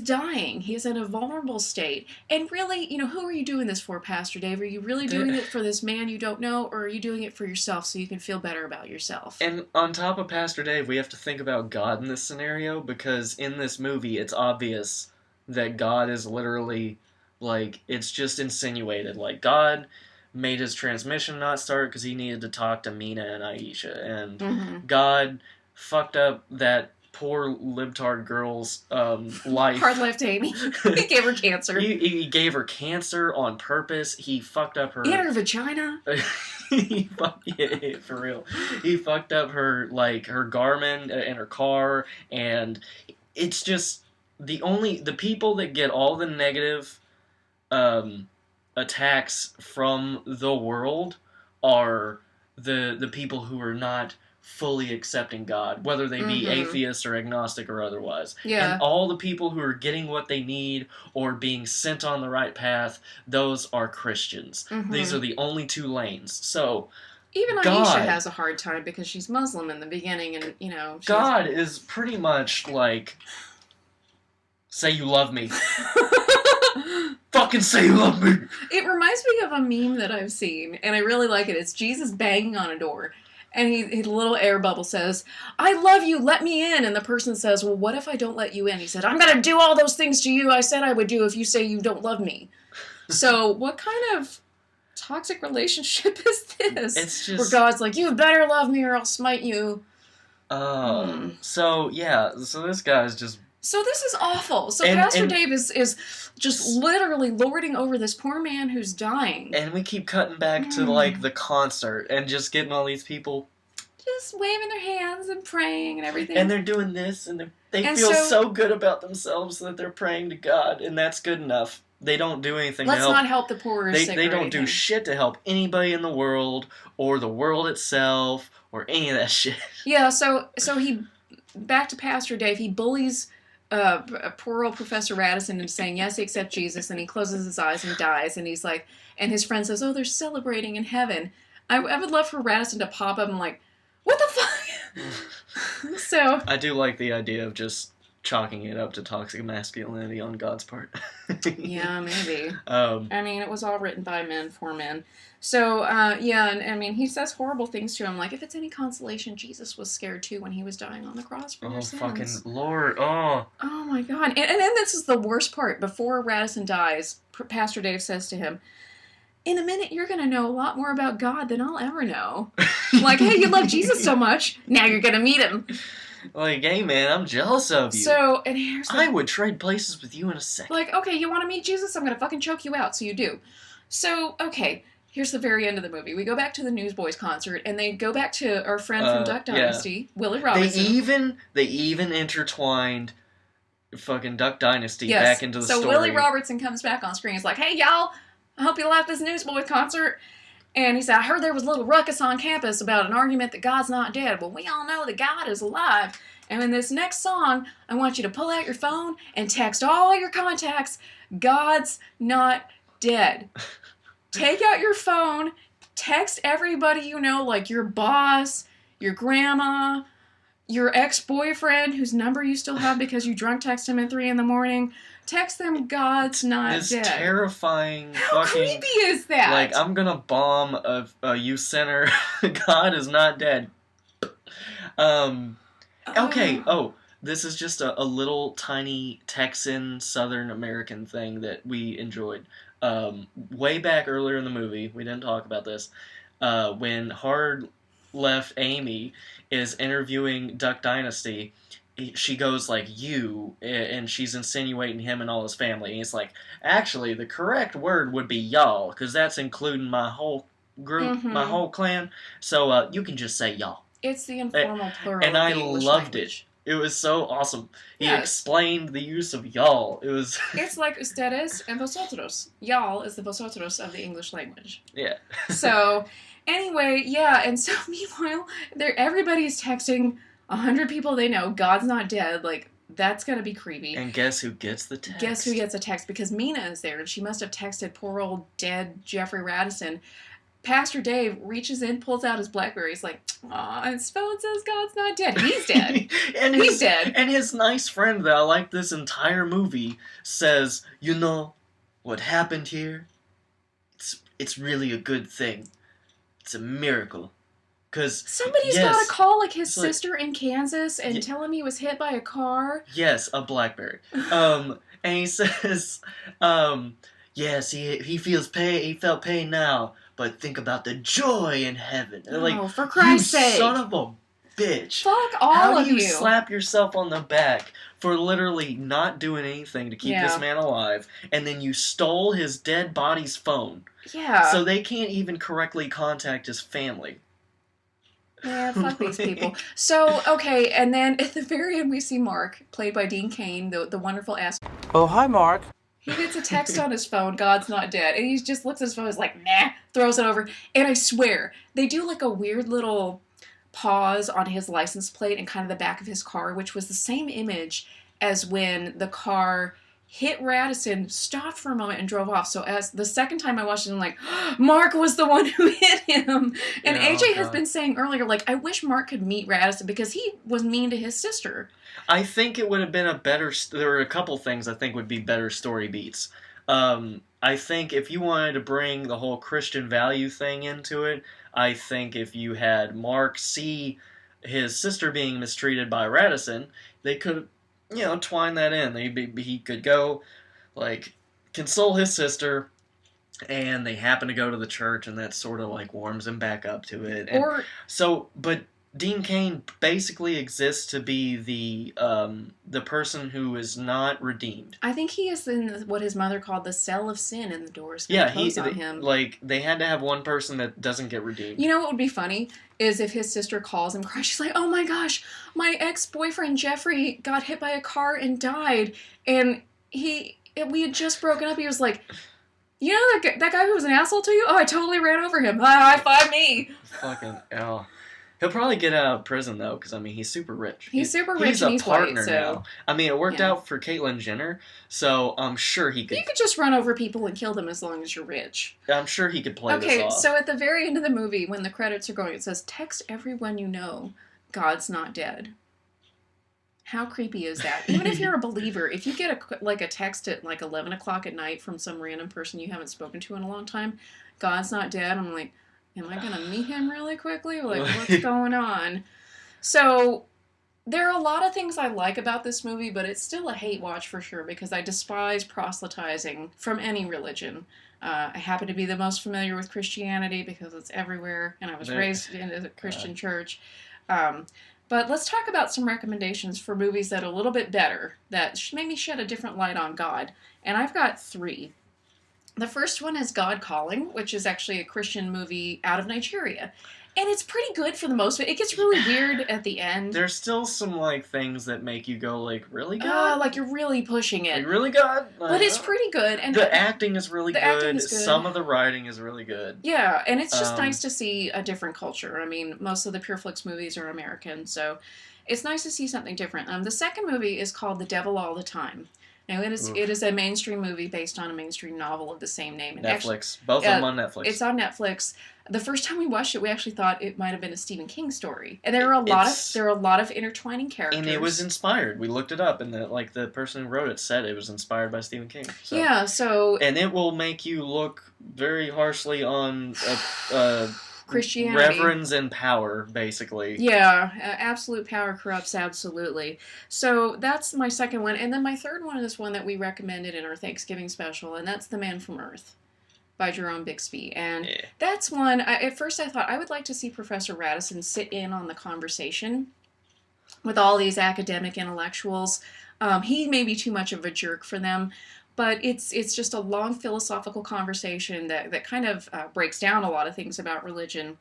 dying. He's in a vulnerable state. And really, who are you doing this for, Pastor Dave? Are you really doing it for this man you don't know, or are you doing it for yourself so you can feel better about yourself? And on top of Pastor Dave, we have to think about God in this scenario, because in this movie, it's obvious that God is literally, like, it's just insinuated. Like, God made his transmission not start because he needed to talk to Mina and Aisha. And God fucked up that poor libtard girl's life. Hard left Amy. He gave her cancer. He gave her cancer on purpose. He fucked up her. He had her vagina. Yeah, for real. He fucked up her her Garmin and her car, and it's just the people that get all the negative attacks from the world are the people who are not fully accepting God, whether they be atheist or agnostic or otherwise. Yeah. And all the people who are getting what they need or being sent on the right path, those are Christians. These are the only two lanes. So even God, Aisha has a hard time because she's Muslim in the beginning, and she's... God is pretty much like, say you love me. Fucking say you love me. It reminds me of a meme that I've seen, and I really like it. It's Jesus banging on a door, and his little air bubble says, "I love you, let me in." And the person says, "Well, what if I don't let you in?" He said, "I'm going to do all those things to you I said I would do if you say you don't love me." So what kind of toxic relationship is this? It's just... where God's like, "You better love me or I'll smite you." So this guy's just... So this is awful. So Pastor Dave is just literally lording over this poor man who's dying. And we keep cutting back to, the concert and just getting all these people... just waving their hands and praying and everything. And they're doing this, and they feel so good about themselves that they're praying to God, and that's good enough. They don't do anything to help. Let's not help the poor or sick. They don't do shit to help anybody in the world, or the world itself, or any of that shit. Yeah, so he... Back to Pastor Dave, he bullies... poor old Professor Radisson into saying yes, he accepts Jesus, and he closes his eyes and dies, and he's like, and his friend says, "Oh, they're celebrating in heaven." I would love for Radisson to pop up and like, what the fuck? So I do like the idea of just chalking it up to toxic masculinity on God's part. Yeah, maybe. I mean, it was all written by men for men. So, and I mean, he says horrible things to him, like, if it's any consolation, Jesus was scared too when he was dying on the cross for your sins. Oh, fucking Lord, oh. Oh my God. And then this is the worst part. Before Radisson dies, Pastor Dave says to him, "In a minute, you're going to know a lot more about God than I'll ever know." Like, hey, you love Jesus so much, now you're going to meet him. Like, hey man, I'm jealous of you. So, and here's I would trade places with you in a second. Like, okay, you want to meet Jesus? I'm going to fucking choke you out, so you do. So, okay, here's the very end of the movie. We go back to the Newsboys concert, and they go back to our friend from Duck Dynasty, Willie Robertson. They even intertwined fucking Duck Dynasty back into the story. So Willie Robertson comes back on screen. He's like, "Hey, y'all, I hope you like this Newsboys concert." And he said, "I heard there was a little ruckus on campus about an argument that God's not dead. Well, we all know that God is alive. And in this next song, I want you to pull out your phone and text all your contacts, God's not dead." Take out your phone, text everybody you know, like your boss, your grandma, your ex-boyfriend whose number you still have because you drunk text him at 3 a.m. Text them, God's not dead. This terrifying How fucking... creepy is that? Like, I'm gonna bomb a youth center. God is not dead. Okay, this is just a little tiny Texan Southern American thing that we enjoyed. Way back earlier in the movie, we didn't talk about this, when Hard Left Amy is interviewing Duck Dynasty, she goes like, "you," and she's insinuating him and all his family, and he's like, "Actually, the correct word would be y'all, because that's including my whole group, my whole clan, so you can just say y'all." It's the informal plural and of I the English loved language. It was so awesome. He Yes. explained the use of y'all. It was... It's like ustedes and vosotros. Y'all is the vosotros of the English language. Yeah. So, anyway, yeah, and so meanwhile, everybody's texting 100 people they know, God's not dead, like, that's gonna be creepy. And guess who gets the text? Guess who gets a text? Because Mina is there, and she must have texted poor old dead Jeffrey Radisson. Pastor Dave reaches in, pulls out his BlackBerry. He's like, "Aw, his phone says God's not dead." He's dead. He's dead. And his nice friend that I like this entire movie says, "You know, what happened here? It's really a good thing. It's a miracle. Because somebody's got to call like his sister in Kansas and tell him he was hit by a car." Yes, a BlackBerry. And he says, yes, he feels pain. He felt pain now. But think about the joy in heaven. Oh, Like, for Christ's sake. Son of a bitch. Fuck all How of do you you. slap yourself on the back for literally not doing anything to keep this man alive, and then you stole his dead body's phone? Yeah. So they can't even correctly contact his family. Yeah, fuck these people. So, okay, and then at the very end we see Mark, played by Dean Cain, the wonderful ass. Oh, hi, Mark. He gets a text on his phone, God's not dead, and he just looks at his phone, he's like, nah, throws it over. And I swear, they do like a weird little pause on his license plate and kind of the back of his car, which was the same image as when the car hit Radisson, stopped for a moment, and drove off. So as the second time I watched it, I'm like, Mark was the one who hit him. And Yeah, AJ has been saying earlier, like, I wish Mark could meet Radisson because he was mean to his sister. I think it would have been a better... There were a couple things I think would be better story beats. I think if you wanted to bring the whole Christian value thing into it, I think if you had Mark see his sister being mistreated by Radisson, they could, twine that in. He could go, like, console his sister, and they happen to go to the church, and that sort of, like, warms him back up to it. And but Dean Cain basically exists to be the person who is not redeemed. I think he is in what his mother called the cell of sin, and the doors close on him. Like, they had to have one person that doesn't get redeemed. You know what would be funny is if his sister calls him crying. She's like, "Oh my gosh, my ex-boyfriend Jeffrey got hit by a car and died, and we had just broken up." He was like, "You know that guy who was an asshole to you? Oh, I totally ran over him. High five me." Fucking hell. He'll probably get out of prison, though, because, I mean, he's super rich. He's super rich and he's white, so... now. I mean, it worked out for Caitlyn Jenner, so I'm sure he could... You could just run over people and kill them as long as you're rich. I'm sure he could play this off. Okay, so at the very end of the movie, when the credits are going, it says, "Text everyone you know, God's not dead." How creepy is that? Even if you're a believer, if you get a text at like 11 o'clock at night from some random person you haven't spoken to in a long time, "God's not dead," I'm like... Am I going to meet him really quickly? Like, what's going on? So, there are a lot of things I like about this movie, but it's still a hate watch for sure, because I despise proselytizing from any religion. I happen to be the most familiar with Christianity because it's everywhere, and I was raised in a Christian church. But let's talk about some recommendations for movies that are a little bit better, that made me shed a different light on God. And I've got 3. The first one is God Calling, which is actually a Christian movie out of Nigeria. And it's pretty good for the most part. It gets really weird at the end. There's still some, like, things that make you go, like, really, God? Like, you're really pushing it. Like, really, God? But it's pretty good. And the acting is really good. Acting is good. Some of the writing is really good. Yeah, and it's just nice to see a different culture. I mean, most of the Pure Flix movies are American, so it's nice to see something different. The second movie is called The Devil All the Time. Now, it is a mainstream movie based on a mainstream novel of the same name. And Netflix. Both of them on Netflix. It's on Netflix. The first time we watched it, we actually thought it might have been a Stephen King story. And there are a lot of intertwining characters. And it was inspired. We looked it up, and the person who wrote it said it was inspired by Stephen King. So. Yeah, so... And it will make you look very harshly on... Christianity. Reverence and power, basically. Yeah, absolute power corrupts, absolutely. So that's my second one. And then my third one is one that we recommended in our Thanksgiving special, and that's The Man from Earth by Jerome Bixby. And that's one, at first I thought I would like to see Professor Radisson sit in on the conversation with all these academic intellectuals. He may be too much of a jerk for them, but it's just a long philosophical conversation that kind of breaks down a lot of things about religion.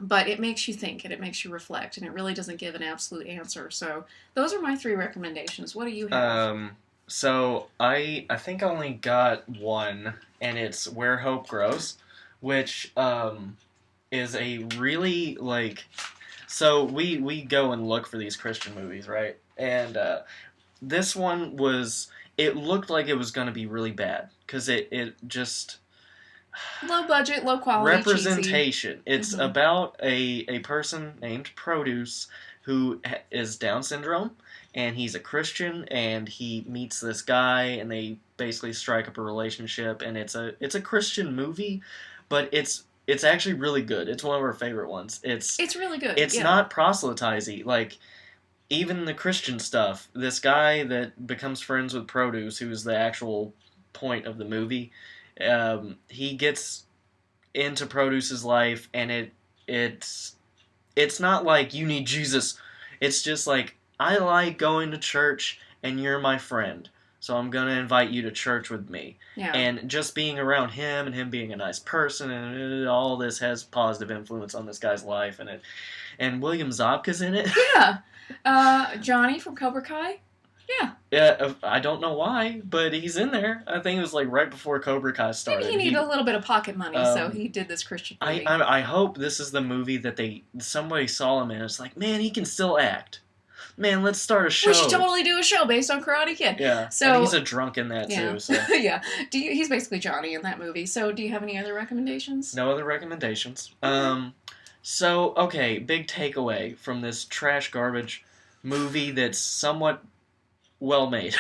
But it makes you think, and it makes you reflect, and it really doesn't give an absolute answer. So those are my 3 recommendations. What do you have? So I think I only got one, and it's Where Hope Grows, which is a really, like... So we go and look for these Christian movies, right? And this one was... It looked like it was going to be really bad, because it just... Low budget, low quality, representation. Cheesy. It's about a person named Produce who is Down syndrome, and he's a Christian, and he meets this guy, and they basically strike up a relationship, and it's a Christian movie, but it's actually really good. It's one of our favorite ones. It's really good. It's not proselytizing. Like, even the Christian stuff, this guy that becomes friends with Produce, who's the actual point of the movie, he gets into Produce's life, and it it's not like you need Jesus. It's just like, I like going to church and you're my friend. So I'm going to invite you to church with me. Yeah. And just being around him and him being a nice person and all this has positive influence on this guy's life. And William Zabka's in it. Yeah. Johnny from Cobra Kai. Yeah. Yeah, I don't know why, but he's in there. I think it was like right before Cobra Kai started. Maybe he needed a little bit of pocket money, so he did this Christian movie. I hope this is the movie that somebody saw him in. It's like, man, he can still act. Man, let's start a show. We should totally do a show based on Karate Kid. Yeah, so and he's a drunk in that too. So. Yeah, he's basically Johnny in that movie. So, do you have any other recommendations? No other recommendations. So okay, big takeaway from this trash garbage movie that's somewhat well made.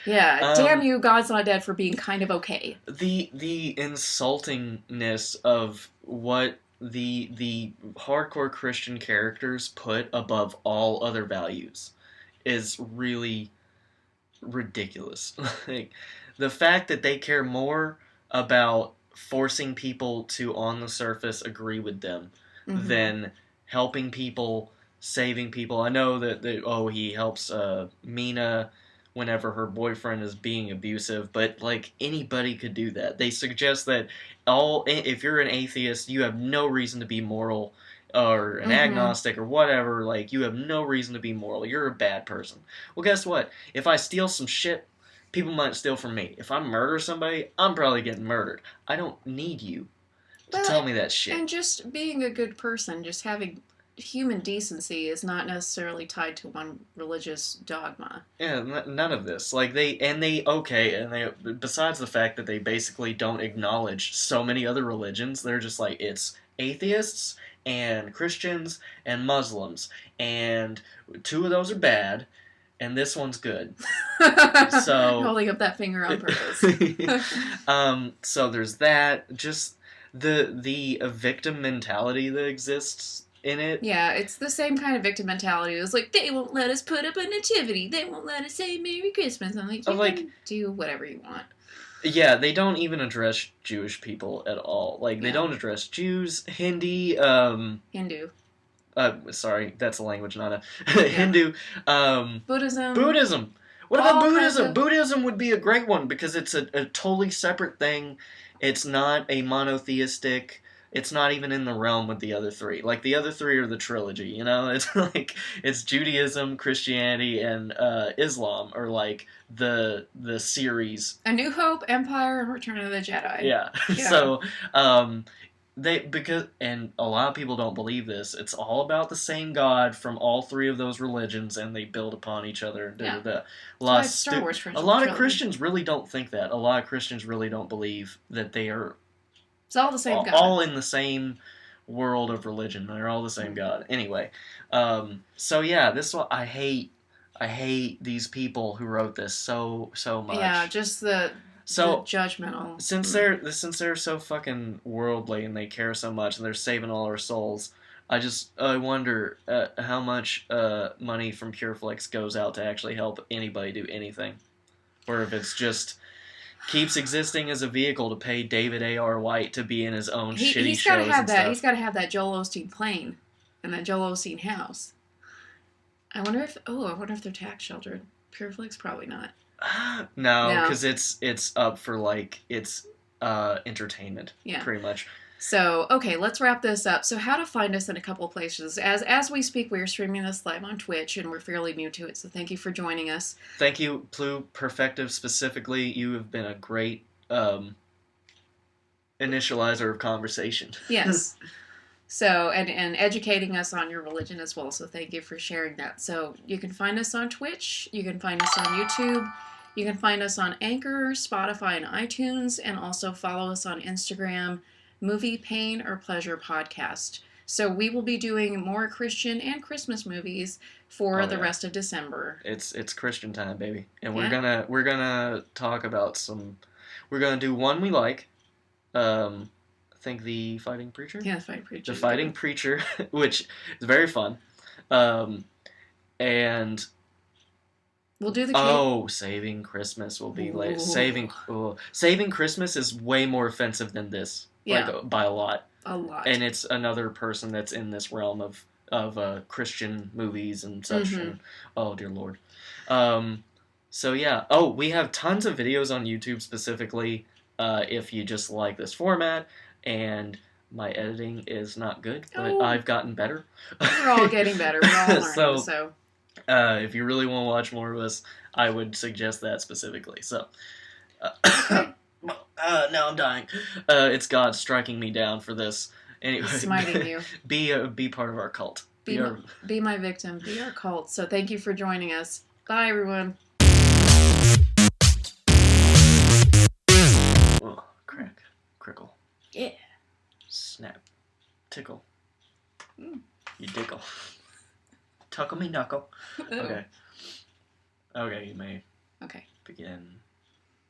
Yeah, damn you, God's Not Dead, for being kind of okay. The insultingness of what the hardcore Christian characters put above all other values is really ridiculous. Like, the fact that they care more about forcing people to, on the surface, agree with them than helping people, saving people. I know that he helps Mina whenever her boyfriend is being abusive, but like anybody could do that. They suggest that if you're an atheist, you have no reason to be moral, or an agnostic or whatever, like you have no reason to be moral. You're a bad person. Well, guess what? If I steal some shit, people might steal from me. If I murder somebody, I'm probably getting murdered. I don't need you to tell me that shit. And just being a good person, just having human decency is not necessarily tied to one religious dogma. Yeah, none of this. Like, besides the fact that they basically don't acknowledge so many other religions, they're just like, it's atheists and Christians and Muslims, and 2 of those are bad, and this one's good. So holding up that finger on purpose. So there's that. Just the victim mentality that exists in it. Yeah, it's the same kind of victim mentality. It was like, they won't let us put up a nativity. They won't let us say Merry Christmas. I'm like, you can do whatever you want. Yeah, they don't even address Jewish people at all. Like, they don't address Jews, Hindu. Sorry, that's a language, not a Hindu. Buddhism. What about Buddhism? Buddhism would be a great one because it's a totally separate thing. It's not a monotheistic. It's not even in the realm with the other 3. Like, the other 3 are the trilogy, you know? It's like, it's Judaism, Christianity, and Islam are like the series. A New Hope, Empire, and Return of the Jedi. Yeah. So, and a lot of people don't believe this, it's all about the same God from all 3 of those religions, and they build upon each other. A lot of Christians really don't think that. A lot of Christians really don't believe that they are... It's all the same God. All in the same world of religion. They're all the same God. Anyway, so yeah, this one I hate these people who wrote this so much. Yeah, just the judgmental. Since they're so fucking worldly and they care so much and they're saving all our souls, I wonder how much money from PureFlix goes out to actually help anybody do anything, or if it's just keeps existing as a vehicle to pay David A.R. White to be in his own shitty shows and stuff. He's got to have that Joel Osteen plane and that Joel Osteen house. I wonder if they're tax sheltered. PureFlix, probably not. No, because it's up for it's entertainment. Yeah, pretty much. So, okay, let's wrap this up. So, how to find us in a couple places. As we speak, we are streaming this live on Twitch, and we're fairly new to it, so thank you for joining us. Thank you, Plu Perfective, specifically. You have been a great initializer of conversation. Yes. So, and educating us on your religion as well, so thank you for sharing that. So, you can find us on Twitch, you can find us on YouTube, you can find us on Anchor, Spotify, and iTunes, and also follow us on Instagram, Movie Pain or Pleasure Podcast. So we will be doing more Christian and Christmas movies for the rest of December. It's Christian time, baby, and we're gonna talk about we're gonna do one we like. I think The Fighting Preacher. Yeah, The Fighting Preacher. The Fighting Preacher, which is very fun, and. We'll do the Saving Christmas will be late. Saving Christmas is way more offensive than this. Yeah. By a lot. A lot. And it's another person that's in this realm of Christian movies and such. Mm-hmm. And, oh, dear Lord. So, yeah. Oh, we have tons of videos on YouTube specifically if you just like this format. And my editing is not good, but I've gotten better. We're all getting better. We're all learning. So if you really want to watch more of us, I would suggest that specifically. So, now I'm dying. It's God striking me down for this. Anyway, smiting you. Be part of our cult. Be my victim. Be our cult. So thank you for joining us. Bye, everyone. Oh, crack. Crickle. Yeah. Snap. Tickle. You dickle. Tuckle me knuckle. Okay. Okay, you may Okay. begin.